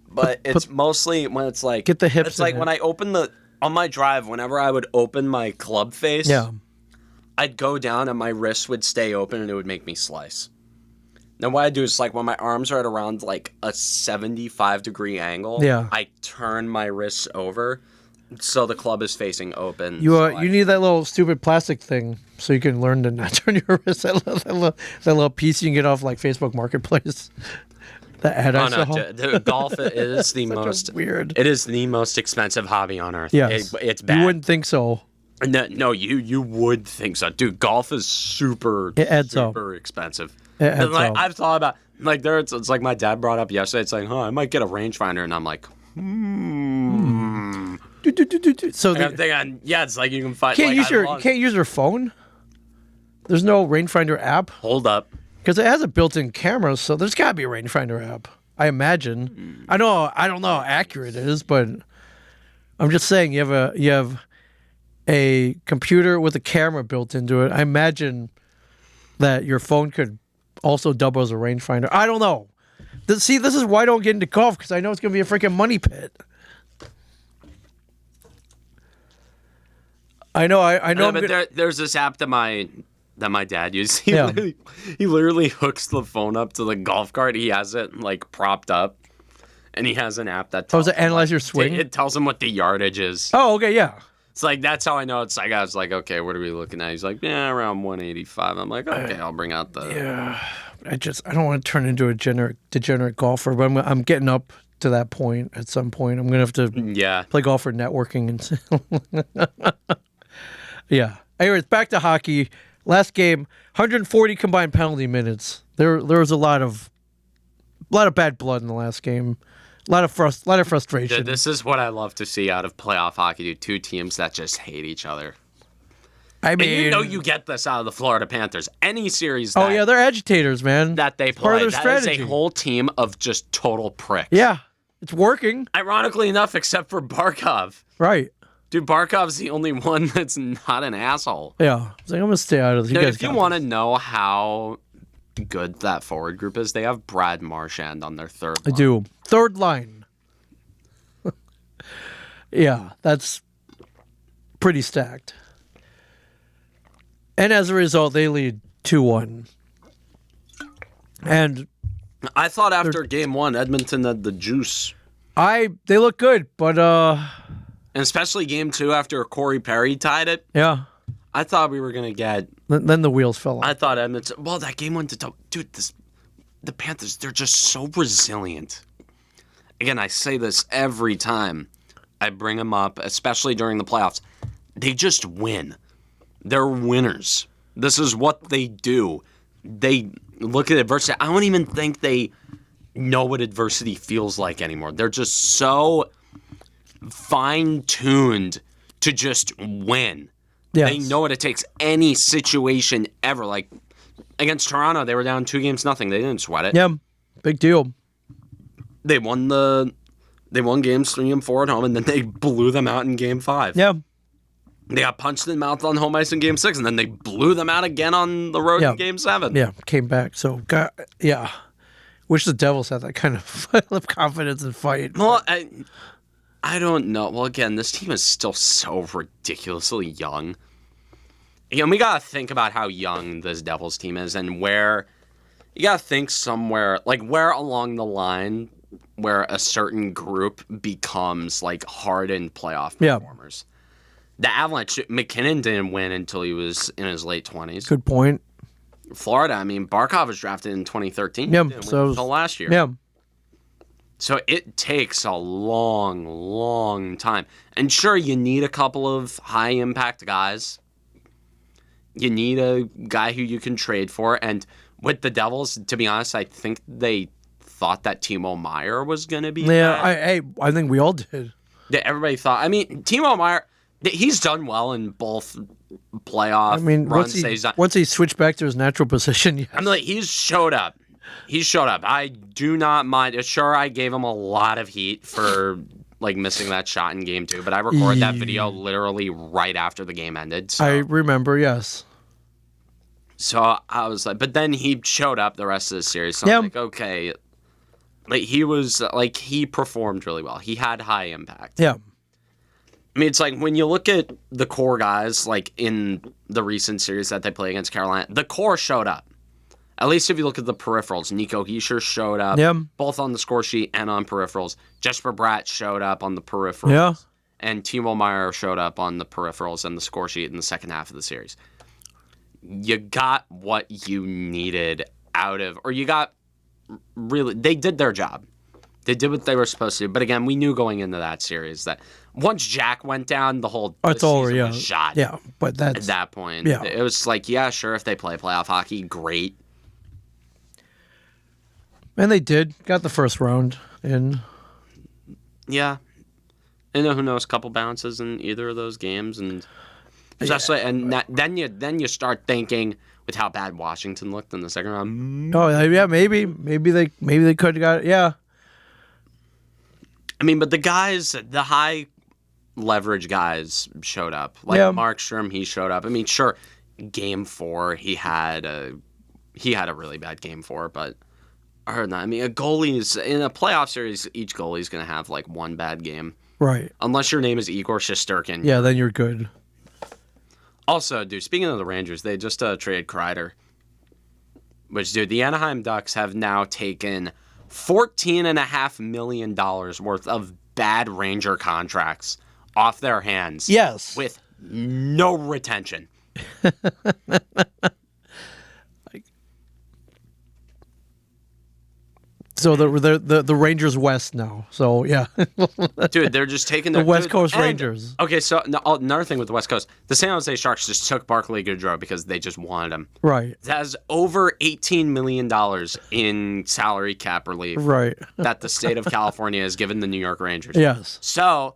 But it's mostly when it's like get the hips. It's like when I open on my drive, whenever I would open my club face, I'd go down and my wrists would stay open and it would make me slice. Then what I do is like when my arms are at around like a 75-degree angle, I turn my wrists over so the club is facing open. You need that little stupid plastic thing so you can learn to not turn your wrists. That little piece you can get off like Facebook Marketplace. The ad I saw. No, golf is the most weird. It is the most expensive hobby on earth. Yes, it's bad. You wouldn't think so. No, you would think so, dude. Golf is super expensive. I've thought about it's like my dad brought up yesterday. It's like, I might get a rangefinder, and I'm like, So I'm thinking, it's like you can find. You can't use your phone. There's no rangefinder app. Hold up, because it has a built-in camera, so there's got to be a rangefinder app. I imagine. I don't know how accurate it is, but I'm just saying you have a computer with a camera built into it. I imagine that your phone could also double as a rangefinder. I don't know. See, this is why I don't get into golf, because I know it's going to be a freaking money pit. I know. But there's this app that my dad uses. He literally hooks the phone up to the golf cart. He has it like propped up, and he has an app that tells it analyze your swing? It tells him what the yardage is. Oh, okay, yeah. It's like, that's how I know. It's like, I was like, okay, what are we looking at? He's like, around 185. I'm like, okay, I'll bring out the... Yeah, I don't want to turn into a degenerate golfer, but I'm getting up to that point at some point. I'm going to have to play golf for networking. And yeah. Anyways, back to hockey. Last game, 140 combined penalty minutes. There was a lot of bad blood in the last game. lot of frustration. Dude, this is what I love to see out of playoff hockey, dude. Two teams that just hate each other. I mean, and you get this out of the Florida Panthers. Any series they're agitators, man. That they play. Part of their that strategy. is a whole team of just total pricks. Yeah, it's working. Ironically enough, except for Barkov. Right. Dude, Barkov's the only one that's not an asshole. Yeah. It's like, I'm going to stay out of this. If you want to know how good that forward group is, they have Brad Marchand on their third line. I do. Third line. Yeah, that's pretty stacked. And as a result, they lead 2-1. And I thought after game one, Edmonton had the juice. They look good, but and especially game two after Corey Perry tied it. Yeah. I thought we were gonna get. Then the wheels fell off. I thought Edmonton. Well, that game went to dude. The Panthers, they're just so resilient. Again, I say this every time I bring them up, especially during the playoffs. They just win. They're winners. This is what they do. They look at adversity. I don't even think they know what adversity feels like anymore. They're just so fine-tuned to just win. Yes. They know what it takes. Any situation ever. Like against Toronto, they were down 2-0. They didn't sweat it. Yeah, big deal. They won games 3 and 4 at home, and then they blew them out in game 5. Yeah. They got punched in the mouth on home ice in game 6, and then they blew them out again on the road in game 7. Yeah, came back. So, wish the Devils had that kind of confidence and fight. Well, I don't know. Well, again, this team is still so ridiculously young. Again, we got to think about how young this Devils team is and where you got to think somewhere, like where along the line where a certain group becomes like hardened playoff performers. The Avalanche, McKinnon didn't win until he was in his late 20s. Good point. Florida, I mean, Barkov was drafted in 2013. Yeah, he didn't win until last year. Yeah. So it takes a long, long time. And sure, you need a couple of high-impact guys. You need a guy who you can trade for. And with the Devils, to be honest, I think they thought that Timo Meier was going to be I think we all did. Yeah, everybody thought. I mean, Timo Meier, he's done well in both playoff runs. Once he switched back to his natural position, yes. I mean, like, he's showed up. I do not mind. Sure, I gave him a lot of heat for like missing that shot in game 2, but I recorded that video literally right after the game ended. So. I remember, yes. So I was like, but then he showed up the rest of the series. So I'm like, okay, like he performed really well. He had high impact. Yeah. I mean, it's like when you look at the core guys, like in the recent series that they play against Carolina, the core showed up. At least if you look at the peripherals, Nico Hischier showed up, both on the score sheet and on peripherals. Jesper Bratt showed up on the peripherals. Yeah. And Timo Meier showed up on the peripherals and the score sheet in the second half of the series. You got what you needed they did their job. They did what they were supposed to do. But again, we knew going into that series that once Jack went down, the whole season was shot. Yeah, but at that point, it was like, yeah, sure, if they play playoff hockey, great. And they did. Got the first round in. Yeah. And who knows, a couple bounces in either of those games, and especially, then you start thinking with how bad Washington looked in the second round. Oh yeah, maybe they could have got it. Yeah. I mean, but the high leverage guys showed up. Like Markstrom, he showed up. I mean, sure, game 4 he had a really bad game 4, but. Or not. I mean, a goalie's in a playoff series, each goalie's going to have like one bad game. Right. Unless your name is Igor Shesterkin. Yeah, then you're good. Also, dude, speaking of the Rangers, they just traded Kreider. Which, dude, the Anaheim Ducks have now taken $14.5 million worth of bad Ranger contracts off their hands. Yes. With no retention. So the Rangers West now. So yeah, dude, they're just taking the West Coast Rangers. Okay, so another thing with the West Coast, the San Jose Sharks just took Barclay Goodrow because they just wanted him. Right. It has over $18 million in salary cap relief. Right. That the state of California has given the New York Rangers. Yes. So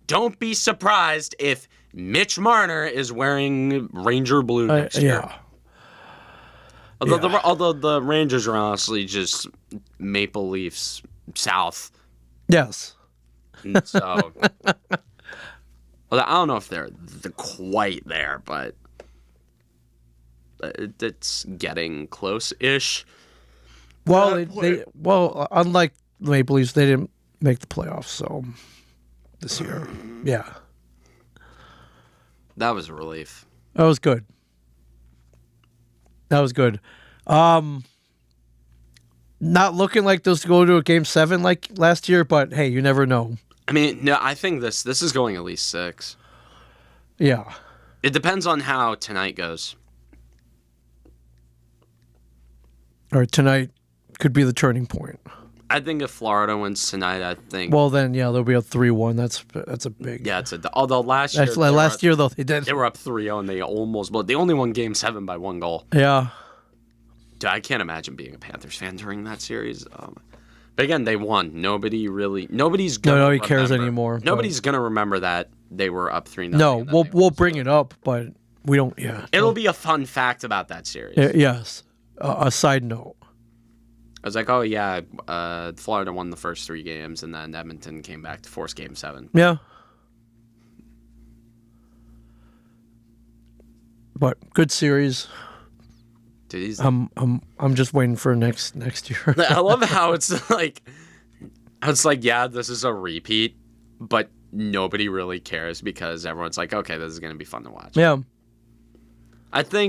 don't be surprised if Mitch Marner is wearing Ranger blue next year. Yeah. Although the Rangers are honestly just Maple Leafs South. Yes. And so, well, I don't know if they're quite there, but it's getting close-ish. Well, unlike the Maple Leafs, they didn't make the playoffs, so this year, yeah. That was a relief. That was good. Not looking like those to go to a Game 7 like last year, but hey, you never know. I mean, no, I think this is going at least 6. Yeah. It depends on how tonight goes. Or tonight could be the turning point. I think if Florida wins tonight, I think. Well, then yeah, there'll be a 3-1. That's a big. Yeah, although last year. Last year though they were up 3-0 and they almost. But they only won Game 7 by 1 goal. Yeah. Dude, I can't imagine being a Panthers fan during that series. But again, they won. Nobody's gonna. Nobody cares anymore. Nobody's gonna remember that they were up 3-0. No, we'll bring it up, but we don't. Yeah. It'll be a fun fact about that series. Yes. A side note. I was like, oh yeah, Florida won the first 3 games, and then Edmonton came back to force Game 7. Yeah. But good series. Dude, I'm just waiting for next year. I love how it's like, yeah, this is a repeat, but nobody really cares because everyone's like, okay, this is gonna be fun to watch. Yeah. I don't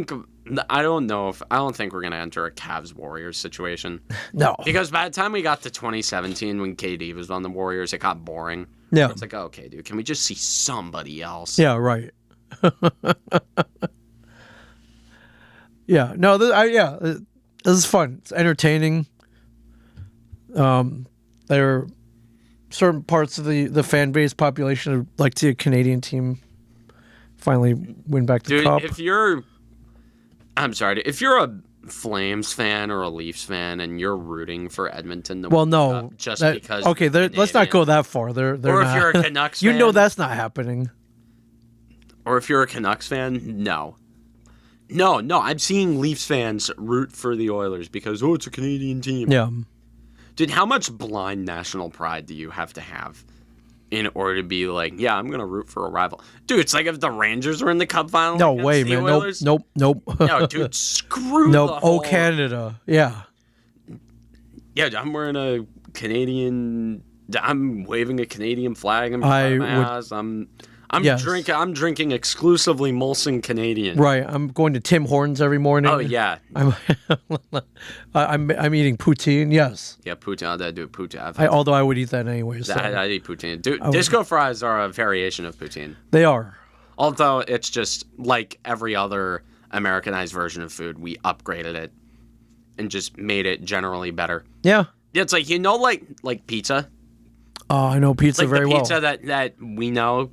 think we're gonna enter a Cavs Warriors situation. No. Because by the time we got to 2017 when KD was on the Warriors, it got boring. Yeah. It's like, okay, dude, can we just see somebody else? Yeah, right. Yeah. No, this is fun. It's entertaining. There are certain parts of the fan base population who like to see a Canadian team finally win back the cup. If you're a Flames fan or a Leafs fan and you're rooting for Edmonton to win the cup because okay, let's not go that far. They're or not, if you're a Canucks fan, you know that's not happening. Or if you're a Canucks fan, no, I'm seeing Leafs fans root for the Oilers because it's a Canadian team. Yeah, dude, how much blind national pride do you have to have in order to be like, yeah, I'm gonna root for a rival? Dude, it's like if the Rangers were in the Cup final. No way, man. Oilers. Nope. No, dude, screw nope. the whole... Canada. Yeah. Yeah, I'm wearing a Canadian. I'm waving a Canadian flag in front of my house. I'm drinking exclusively Molson Canadian. Right. I'm going to Tim Hortons every morning. Oh yeah. I'm eating poutine. Yes. Yeah, poutine. I do poutine. Although I would eat that anyway. So. I eat poutine. Dude, disco fries are a variation of poutine. They are. Although it's just like every other Americanized version of food, we upgraded it and just made it generally better. Yeah. Yeah, it's like like pizza. Oh, I know pizza very well. Like the pizza that we know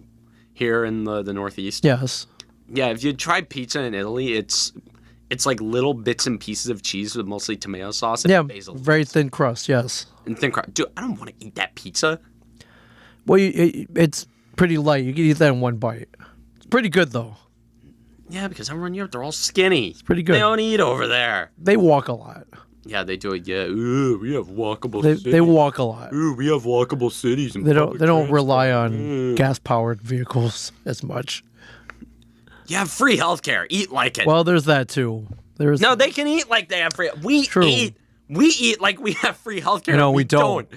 here in the Northeast. Yes. Yeah, if you try pizza in Italy, it's like little bits and pieces of cheese with mostly tomato sauce and basil. Very thin crust, yes. And thin crust. Dude, I don't want to eat that pizza. Well, it's pretty light. You can eat that in one bite. It's pretty good, though. Yeah, because everyone in Europe, they're all skinny. It's pretty good. They don't eat over there. They walk a lot. Yeah, they do it. Yeah, ooh, we have walkable cities. They walk a lot. Ooh, we have walkable cities. They don't rely on gas-powered vehicles as much. You have free healthcare. Eat like it. Well, there's that too. They can eat like they have free. We eat like we have free healthcare. No, we don't.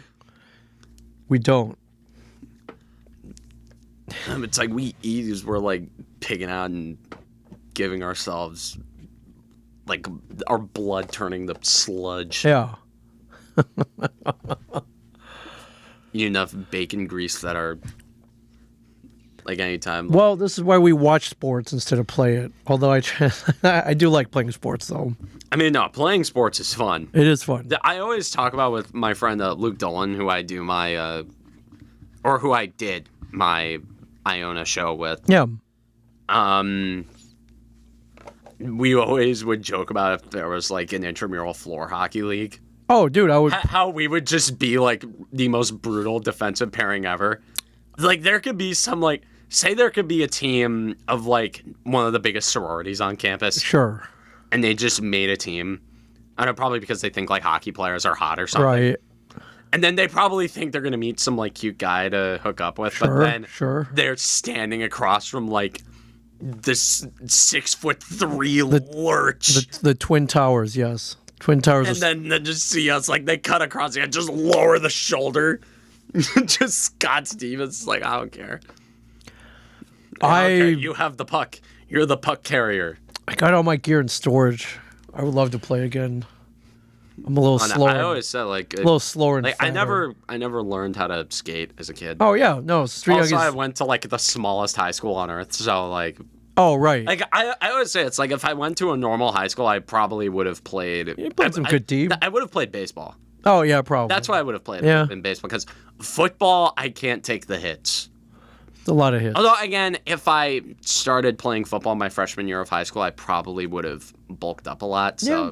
We don't. It's like we eat as we're like pigging out and giving ourselves like our blood turning to sludge. Yeah. Eat enough bacon grease that are like anytime. Well, this is why we watch sports instead of play it. Although I do like playing sports though. I mean, no, playing sports is fun. It is fun. I always talk about with my friend Luke Dolan, who I do my, or who I did my Iona show with. Yeah. We always would joke about if there was like an intramural floor hockey league. Oh, dude, I would. How we would just be like the most brutal defensive pairing ever. Like there could be some like, say there could be a team of like one of the biggest sororities on campus. Sure. And they just made a team. I don't know, probably because they think like hockey players are hot or something. Right. And then they probably think they're going to meet some like cute guy to hook up with. Sure, but then they're standing across from like this 6'3" lurch. The Twin Towers, yes. Twin Towers. And then they just see us like they cut across the just lower the shoulder. Just Scott Stevens like, I don't care. I don't care. You have the puck. You're the puck carrier. I got all my gear in storage. I would love to play again. I'm a little slower. I always said like a little slower. Like I never learned how to skate as a kid. Oh yeah, no. Also, I went to like the smallest high school on earth, so like. Oh right. Like I always say, it's like if I went to a normal high school, I probably would have played. You played some good D. I would have played baseball. Oh yeah, probably. That's why I would have played in baseball, because football I can't take the hits. A lot of hits. Although, again, if I started playing football my freshman year of high school, I probably would have bulked up a lot. So yeah.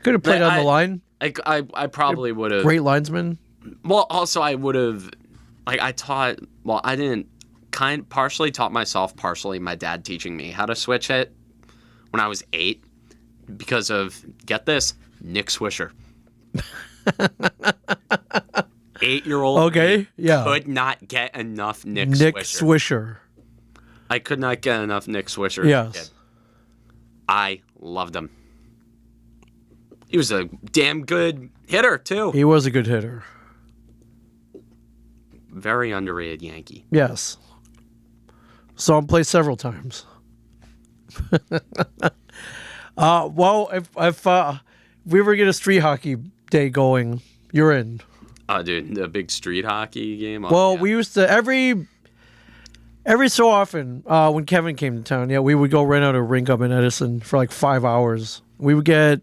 Could have played on the line. I probably would have. Great linesman. Well, also, I would have. Like, I didn't partially taught myself, partially my dad teaching me how to switch hit when I was 8 because of, get this, Nick Swisher. 8-year-old could not get enough Nick Swisher. I could not get enough Nick Swisher. Yes. I loved him. He was a damn good hitter, too. He was a good hitter. Very underrated Yankee. Yes. Saw him play several times. Well, if we ever get a street hockey day going, you're in. Oh, dude, the big street hockey game. Well, we used to every so often when Kevin came to town. Yeah, we would go rent out a rink up in Edison for like 5 hours. We would get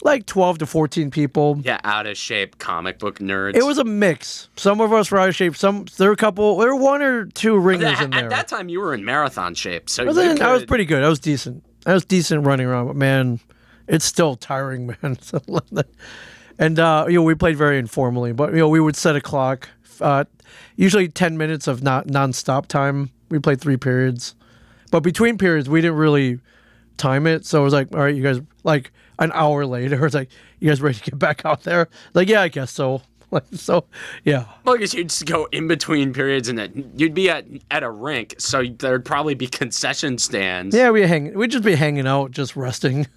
like 12 to 14 people. Yeah, out of shape comic book nerds. It was a mix. Some of us were out of shape. There were one or two ringers in there. At that time, you were in marathon shape, so I was pretty good. I was decent. Running around, but man, it's still tiring, man. And we played very informally, but we would set a clock, usually 10 minutes of non-stop time. We played 3 periods, but between periods we didn't really time it. So it was like, all right, you guys, like an hour later, it's like, you guys ready to get back out there? Like, yeah, I guess so. So, yeah. Well, I guess you'd just go in between periods, and then you'd be at a rink, so there'd probably be concession stands. Yeah, we'd just be hanging out, just resting.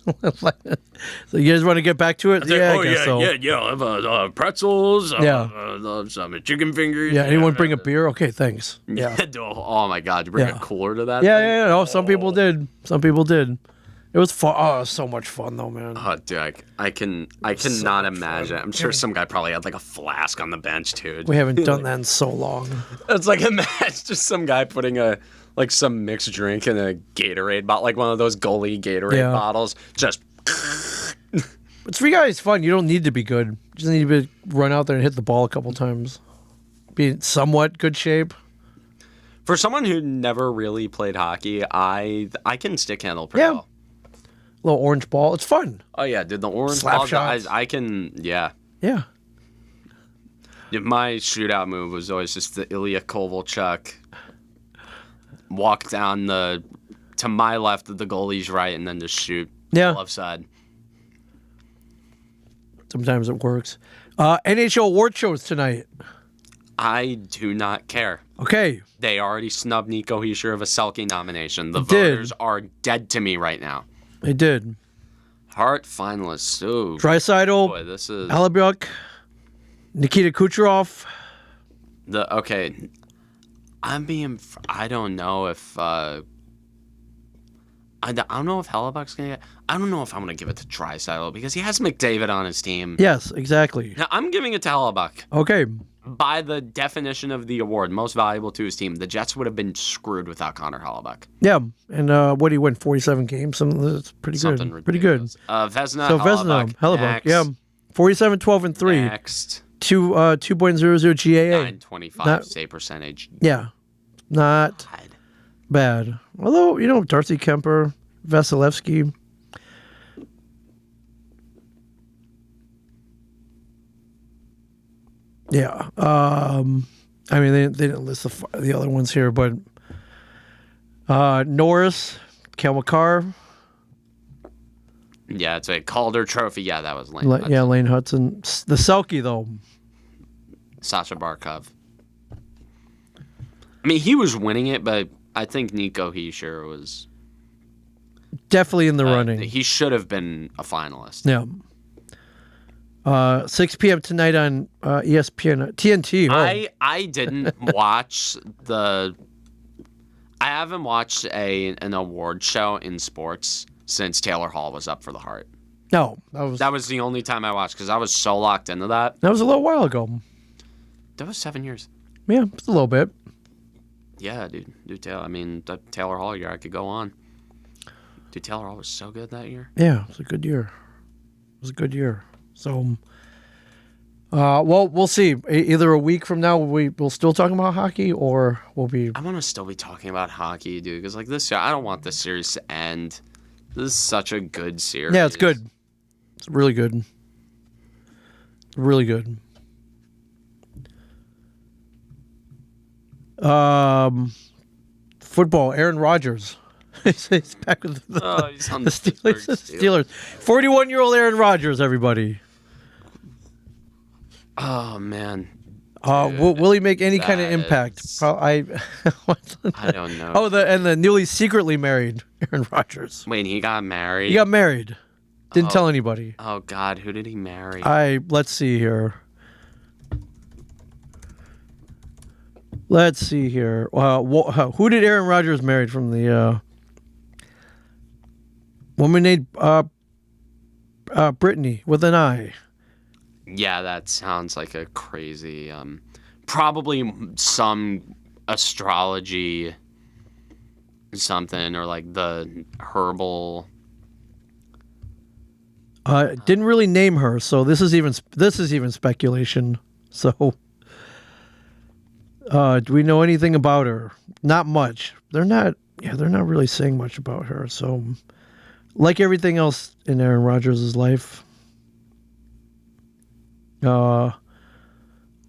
So you guys want to get back to it? Yeah, I guess so. Yeah. Have pretzels. Some chicken fingers. Yeah. Anyone bring a beer? Okay, thanks. Yeah. Oh my God, you bring a cooler to that? Yeah. Oh, some people did. It was fun. Oh, it was so much fun though, man. Oh, dude, I cannot imagine. I'm sure some guy probably had like a flask on the bench too. We haven't done that in so long. It's like, imagine just some guy putting some mixed drink in a Gatorade bottle, like one of those goalie Gatorade bottles. Just. It's for you guys fun. You don't need to be good. You just need to run out there and hit the ball a couple times. Be in somewhat good shape. For someone who never really played hockey, I can stick handle pretty well. Little orange ball. It's fun. Oh, yeah, dude. The orange slap balls, shots. I can, yeah. Yeah. My shootout move was always just the Ilya Kovalchuk. Walk down to my left, the goalie's right, and then just shoot. Yeah. Left side. Sometimes it works. NHL award shows tonight. I do not care. Okay. They already snubbed Nico Hischier of a Selke nomination. The voters are dead to me right now. They did. Hart finalists. Ooh. Draisaitl. Boy, this is... Alabuk. Nikita Kucherov. Okay. I don't know if... I don't know if Hellebuck's going to get... I don't know if I'm going to give it to Draisaitl because he has McDavid on his team. Yes, exactly. Now, I'm giving it to Hellebuck. Okay. by the definition of the award, most valuable to his team, the Jets would have been screwed without Connor Hellebuck. Yeah, and what did he win? 47 games. That's pretty good. Something Pretty good. Vezina, So Hellebuck, Hellebuck, yeah, 47, 12, and 3. Next. 2.00 GAA. 925 save percentage. Yeah, not bad. Although, Darcy Kemper, Vasilevsky. Yeah. I mean, they didn't list the other ones here, but Norris, Kel McCarr. Yeah, it's a Calder Trophy. Yeah, that was Lane Hudson. Yeah, Lane Hudson. The Selke, though. Sasha Barkov. I mean, he was winning it, but I think Nico Hischier was... definitely in the running. He should have been a finalist. Yeah. 6 p.m. tonight on ESPN TNT. Oh. I didn't watch I haven't watched an award show in sports since Taylor Hall was up for the Hart. No, that was the only time I watched because I was so locked into that. That was a little while ago. That was 7 years. Yeah, just a little bit. Yeah, dude. Taylor. I mean, the Taylor Hall year, I could go on. Dude, Taylor Hall was so good that year. Yeah, it was a good year. So, well, we'll see. Either a week from now, we'll still talk about hockey, or we'll be... I want to still be talking about hockey, dude, because this year, I don't want this series to end. This is such a good series. Yeah, it's good. It's really good. Really good. Football, Aaron Rodgers. He's back with he's on the Steelers. 41-year-old Aaron Rodgers, everybody. Oh, man. Will he make any kind of impact? I don't know. Oh, the newly secretly married Aaron Rodgers. Wait, he got married? He got married. Didn't tell anybody. Oh, God. Who did he marry? Let's see here. Who did Aaron Rodgers marry from the woman named Brittany with an I? Yeah, that sounds like a crazy, probably some astrology something, or like the herbal. Didn't really name her, so this is even speculation. So, do we know anything about her? Not much. They're not really saying much about her. So, like everything else in Aaron Rodgers' life,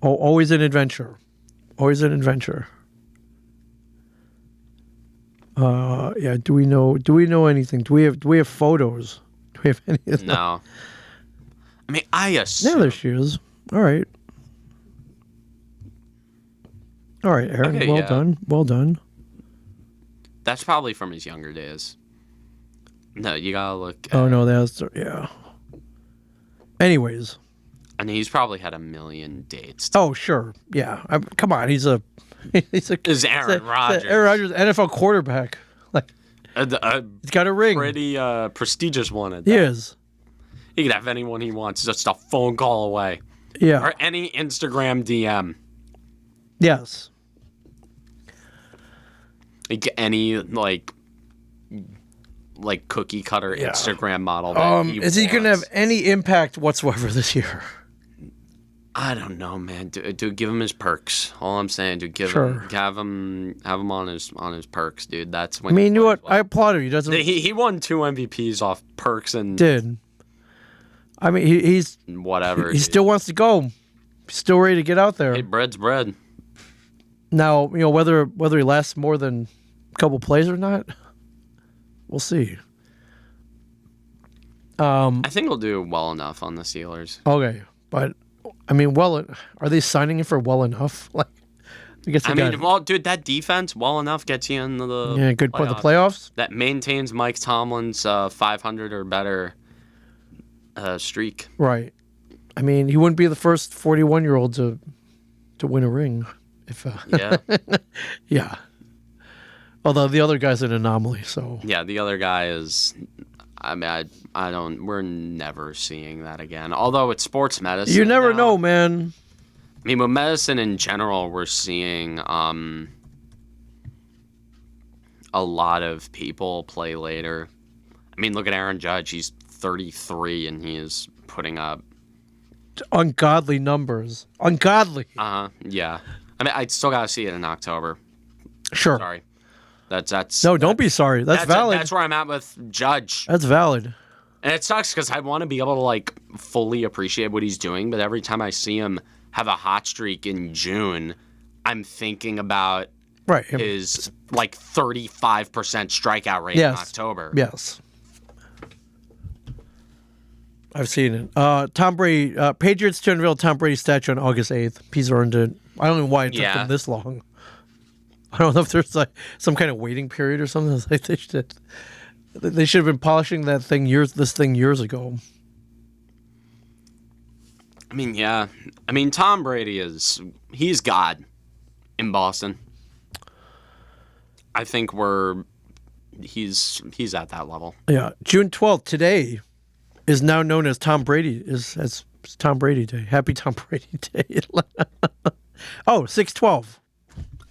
always an adventure. Always an adventure. Yeah. Do we know anything? Do we have photos? Do we have any of that? No. I mean, I assume. Yeah, there she is. All right. All right, Aaron. Okay, well yeah. done. Well done. That's probably from his younger days. No, you gotta look. Oh no, yeah. Anyways. And he's probably had a million dates. Oh sure, yeah. Come on, he's Aaron Rodgers. Aaron Rodgers, NFL quarterback. Like, he's got a ring. Pretty prestigious one. At that. He is. He could have anyone he wants, just a phone call away. Yeah. Or any Instagram DM. Yes. Like any like cookie cutter Instagram model. Is he gonna have any impact whatsoever this year? I don't know, man. Dude, give him his perks. All I'm saying, dude, have him on his perks, dude. That's when. I mean, you know what? I applaud him. He doesn't. He won 2 MVPs off perks and. Did. I mean, he's whatever. He still wants to go. He's still ready to get out there. Hey, bread's bread. Now, whether he lasts more than a couple plays or not, we'll see. I think he'll do well enough on the Steelers. Okay, but I mean, are they signing him for well enough? Like, dude, that defense well enough gets you into the good point. The playoffs that maintains Mike Tomlin's 500 or better streak. Right. I mean, he wouldn't be the first 41-year-old to win a ring. If yeah. Yeah. Although the other guy's an anomaly, so. Yeah, the other guy is. I mean, I don't. We're never seeing that again. Although it's sports medicine. You never know, man. I mean, with medicine in general, we're seeing a lot of people play later. I mean, look at Aaron Judge. He's 33 and he is putting up ungodly numbers. Ungodly. Yeah. I mean, I still gotta see it in October. Sure. Sorry. That's no. Don't be sorry. That's valid. That's where I'm at with Judge. That's valid. And it sucks because I want to be able to like fully appreciate what he's doing, but every time I see him have a hot streak in June, I'm thinking about his like 35% strikeout rate in October. Yes. I've seen it. Tom Brady, Patriots to unveil Tom Brady's statue on August 8th. He's earned it. I don't know why it took them this long. I don't know if there's like some kind of waiting period or something. Like they should have been polishing this thing years ago. I mean, yeah. I mean, Tom Brady he's God in Boston. I think he's at that level. Yeah. June 12th, today, is now known as Tom Brady. As Tom Brady Day. Happy Tom Brady Day. 6/12.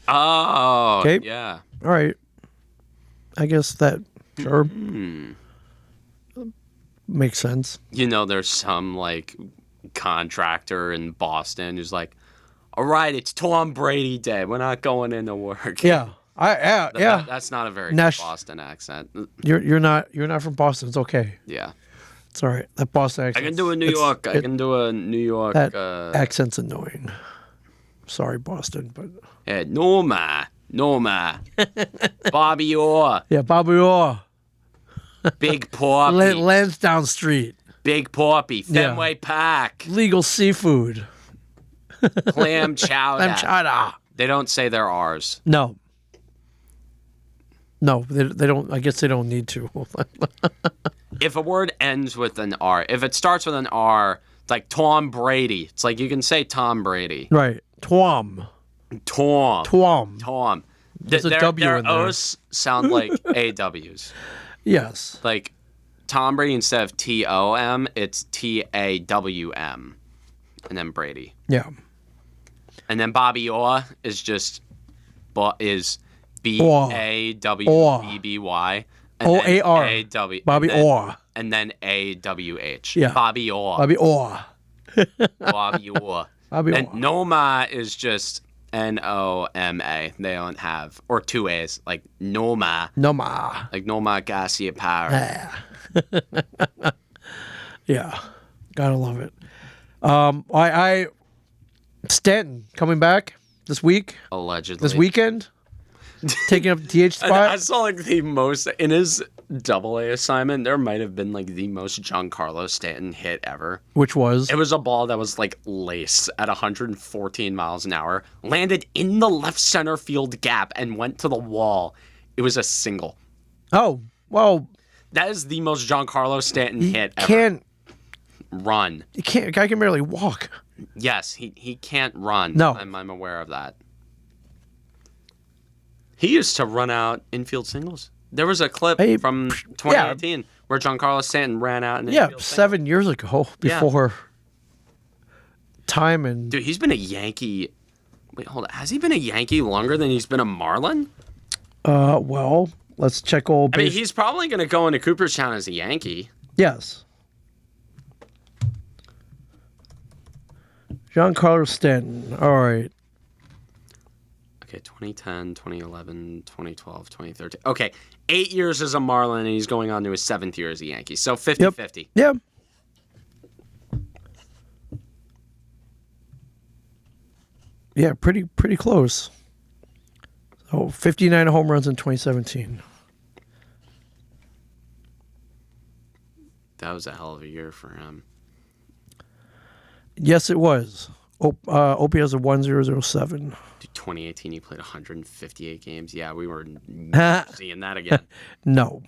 Oh, okay. Yeah. All right. I guess that sure makes sense. You know, there's some like contractor in Boston who's like, all right, it's Tom Brady Day. We're not going into work. Yeah. That's not a very good Boston accent. You're not from Boston. It's okay. Yeah. It's all right. That Boston accent. I can do a New York. That accent's annoying. Sorry, Boston, but. Yeah, Norma. Bobby Orr. Yeah, Bobby Orr. Big Poppy. Lansdowne Street. Big Poppy. Fenway Park. Legal seafood. Clam chowder. Clam chowder. They don't say they're ours. No, they don't. I guess they don't need to. If a word ends with an R, if it starts with an R, it's like Tom Brady. It's like you can say Tom Brady. Right. Tom. There's a W in there. Their O's sound like AWs. Yes. Like Tom Brady, instead of TOM, it's TAWM. And then Brady. Yeah. And then Bobby Orr is just BAWBBY. OAR. Bobby Orr. And then AWH. Yeah. Bobby Orr. Bobby Orr. Bobby Orr. And Noma is just NOMA. They don't have, or two A's, like Noma. Like Noma Garcia Power. Yeah. Gotta love it. Stanton coming back this week. Allegedly. This weekend. Taking up the DH spot. I saw like the most, in his AA assignment, there might have been like the most Giancarlo Stanton hit ever. Which was? It was a ball that was like laced at 114 miles an hour, landed in the left center field gap and went to the wall. It was a single. Oh, well. That is the most Giancarlo Stanton hit ever. Can't run. He can't. Guy can barely walk. Yes, he can't run. No. I'm aware of that. He used to run out infield singles. There was a clip from 2018 where Giancarlo Stanton ran out in infield singles. 7 years ago before time and... Dude, he's been a Yankee... Wait, hold on. Has he been a Yankee longer than he's been a Marlin? Well, let's check all... I mean, he's probably going to go into Cooperstown as a Yankee. Yes. Giancarlo Stanton. All right. Okay, 2010, 2011, 2012, 2013. Okay, 8 years as a Marlin, and he's going on to his 7th year as a Yankee. So 50-50. Yep. Yeah, pretty close. So 59 home runs in 2017. That was a hell of a year for him. Yes, it was. OPS of 1007. Dude, 2018, he played 158 games. Yeah, we were seeing that again. No.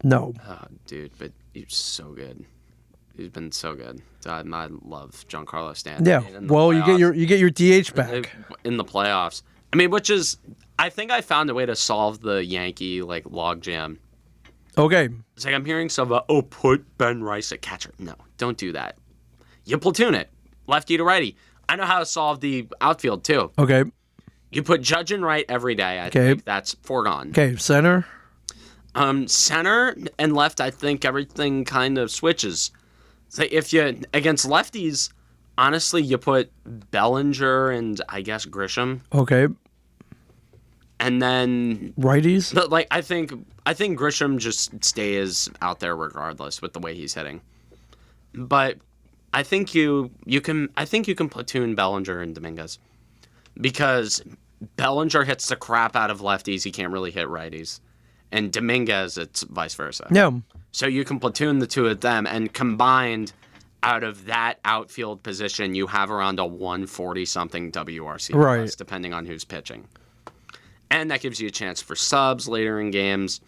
Oh, dude, but he's so good. He's been so good. I love Giancarlo Stanton. Yeah. Well, playoffs, you get your DH back in the playoffs. I mean, which is, I think I found a way to solve the Yankee like logjam. Okay. It's like I'm hearing some put Ben Rice at catcher. No, don't do that. You platoon it. Lefty to righty. I know how to solve the outfield, too. Okay. You put Judge in right every day. I think that's foregone. Okay, center? Center and left, I think everything kind of switches. So if you, against lefties, honestly, you put Bellinger and, I guess, Grisham. Okay. And then... righties? Like, I think Grisham just stays out there regardless with the way he's hitting. But I think you can platoon Bellinger and Dominguez. Because Bellinger hits the crap out of lefties, he can't really hit righties. And Dominguez, it's vice versa. Yeah. So you can platoon the two of them, and combined out of that outfield position, you have around a 140-something WRC plus, depending on who's pitching. And that gives you a chance for subs later in games.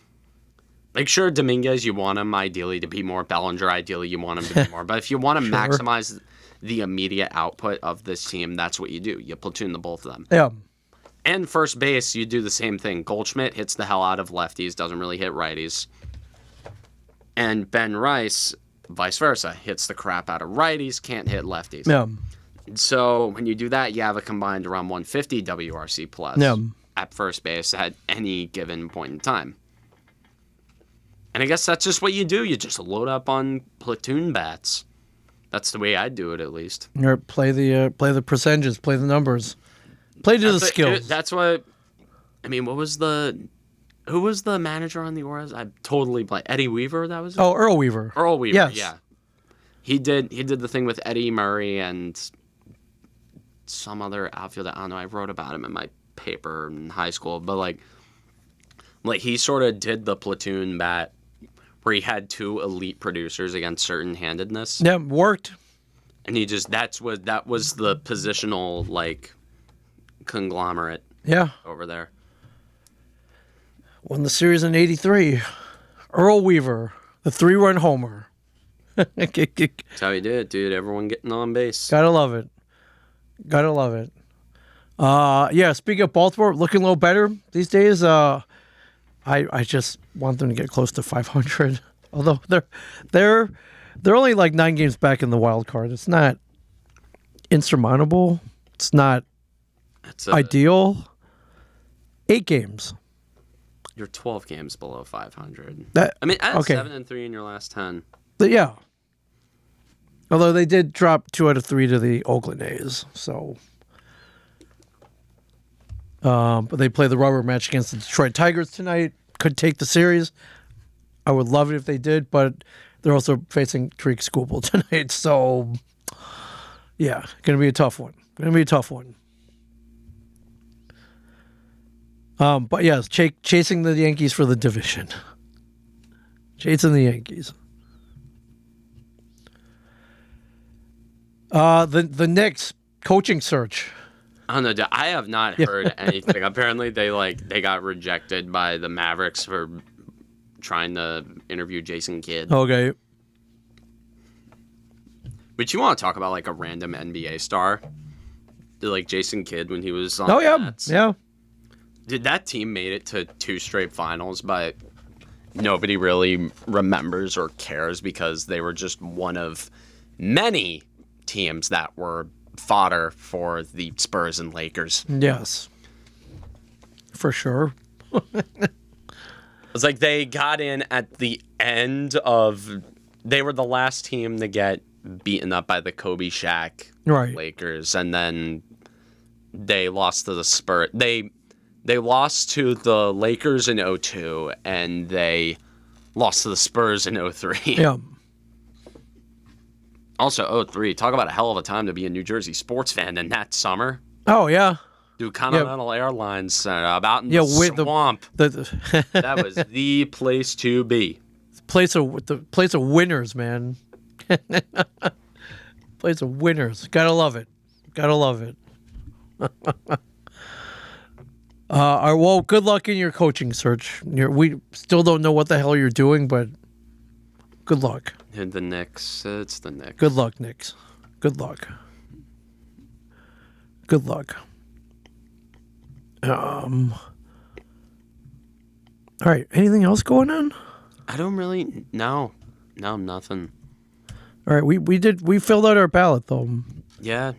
Like, sure, Dominguez, you want him ideally to be more. Bellinger, ideally, you want him to be more. But if you want to maximize the immediate output of this team, that's what you do. You platoon the both of them. Yeah. And first base, you do the same thing. Goldschmidt hits the hell out of lefties, doesn't really hit righties. And Ben Rice, vice versa, hits the crap out of righties, can't hit lefties. Yeah. So when you do that, you have a combined around 150 WRC plus at first base at any given point in time. And I guess that's just what you do. You just load up on platoon bats. That's the way I do it, at least. Or play the percentages, play the numbers. Play to the skills. That's what. I mean, who was the manager on the Orioles? I totally blanked. Eddie Weaver. That was it? Oh, Earl Weaver. Earl Weaver. Yes. Yeah. He did the thing with Eddie Murray and some other outfielder. I don't know. I wrote about him in my paper in high school, but like he sort of did the platoon bat where he had two elite producers against certain handedness. Yeah, worked. And he just that was the positional like conglomerate. Yeah. Over there. Won the series in '83. Earl Weaver, the 3-run homer. That's how he did it, dude. Everyone getting on base. Gotta love it. Gotta love it. Yeah, speaking of Baltimore, looking a little better these days. I just want them to get close to 500. Although they're only like 9 games back in the wild card. It's not insurmountable. It's not ideal. 8 games. You're 12 games below 500. I had 7-3 in your last 10. But yeah. Although they did drop 2 out of 3 to the Oakland A's, so. But they play the rubber match against the Detroit Tigers tonight. Could take the series. I would love it if they did, but they're also facing Tariq Skubal tonight, so yeah, gonna be a tough one. But yes, chasing the Yankees for the division. Chasing the Yankees. The Knicks coaching search. I don't know. I have not heard anything. Apparently, they got rejected by the Mavericks for trying to interview Jason Kidd. Okay. But you want to talk about like a random NBA star, like Jason Kidd when he was on. Oh yeah, Nets. yeah. Did that team made it to 2 straight finals, but nobody really remembers or cares because they were just one of many teams that were fodder for the Spurs and Lakers. Yes. For sure. It's like they got in at the end of... They were the last team to get beaten up by the Kobe Shaq Lakers, and then they lost to the Spurs. They lost to the Lakers in 2002, and they lost to the Spurs in 2003. Yeah. Also, 2003, talk about a hell of a time to be a New Jersey sports fan in that summer. Oh, yeah. Do Continental Airlines about in the swamp. That was the place to be. The place of winners, man. Place of winners. Gotta love it. Well, good luck in your coaching search. We still don't know what the hell you're doing, but good luck. And the Knicks. It's the Knicks. Good luck, Knicks. Good luck. All right. Anything else going on? I don't really. No, nothing. All right. We filled out our ballot though. Yeah,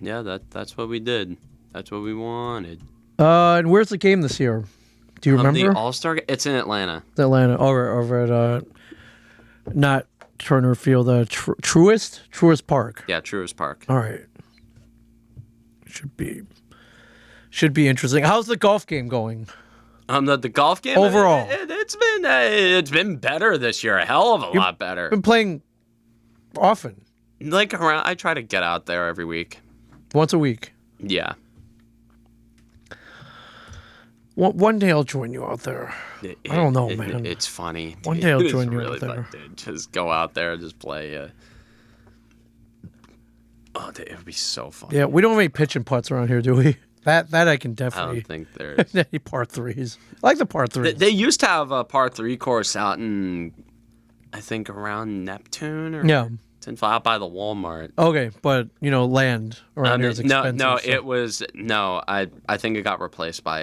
that's what we did. That's what we wanted. And where's the game this year? Do you remember? The All-Star. It's in Atlanta. Atlanta, over at not Turner Field, Truist Park. Yeah, Truist Park. All right. Should be interesting. How's the golf game going? The golf game overall, it's been better this year. A hell of a lot better. Been playing often. Like around, I try to get out there every week. Once a week. Yeah. One day I'll join you out there. I don't know, man. It's funny. One day I'll join you out there. Fun, dude. Just go out there and just play. Oh, it would be so fun. Yeah, we don't have any pitch and putts around here, do we? That I can definitely. I don't think there's any par threes. I like the par threes. They used to have a par 3 course out in, I think, around Neptune or out by the Walmart. Okay, but land around here is expensive. I think it got replaced by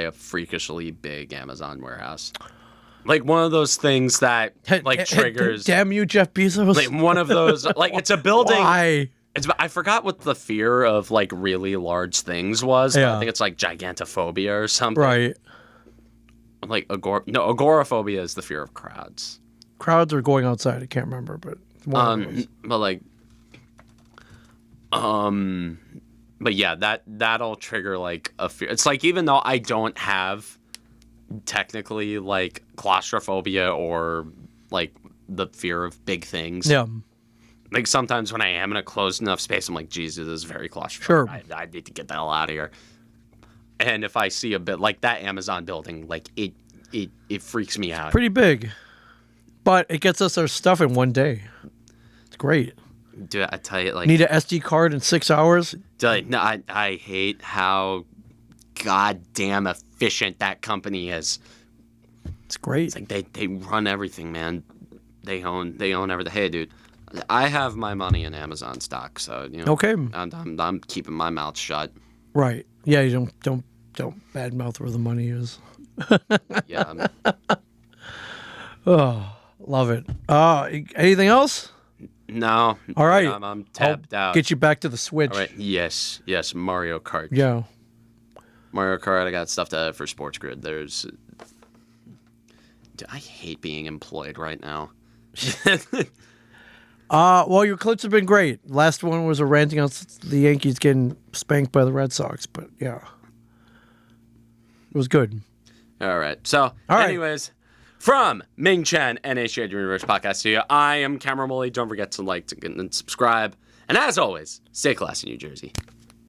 a freakishly big Amazon warehouse. Like one of those things that like triggers. Damn you, Jeff Bezos! Like one of those. Like it's a building. Why? I forgot what the fear of like really large things was. Yeah. I think it's like gigantophobia or something. Right. Like agoraphobia is the fear of crowds. Crowds are going outside. I can't remember, but but yeah, that'll trigger like a fear. It's like even though I don't have technically like claustrophobia or like the fear of big things. Yeah. Like sometimes when I am in a closed enough space, I'm like, Jesus, this is very claustrophobic. Sure. I need to get the hell out of here. And if I see a bit like that Amazon building, like it freaks me out. Pretty big, but it gets us our stuff in one day. It's great. Dude, I tell you, like need an SD card in 6 hours. Dude, no, I hate how goddamn efficient that company is. It's great. It's like they run everything, man. They own everything. Hey, dude, I have my money in Amazon stock, so Okay. I'm keeping my mouth shut. Right. Yeah. You don't badmouth where the money is. Yeah. Oh, love it. Anything else? No. All right. I'm tapped out. Get you back to the Switch. All right. Yes. Mario Kart. Yeah. Mario Kart. I got stuff for Sports Grid. Dude, I hate being employed right now. Well, your clips have been great. Last one was a ranting on the Yankees getting spanked by the Red Sox, but yeah, it was good. All right. So, anyways, from Ming Chen and HJ Universe Podcast Studio, I am Cameron Woolley. Don't forget to like and subscribe. And as always, stay classy, New Jersey.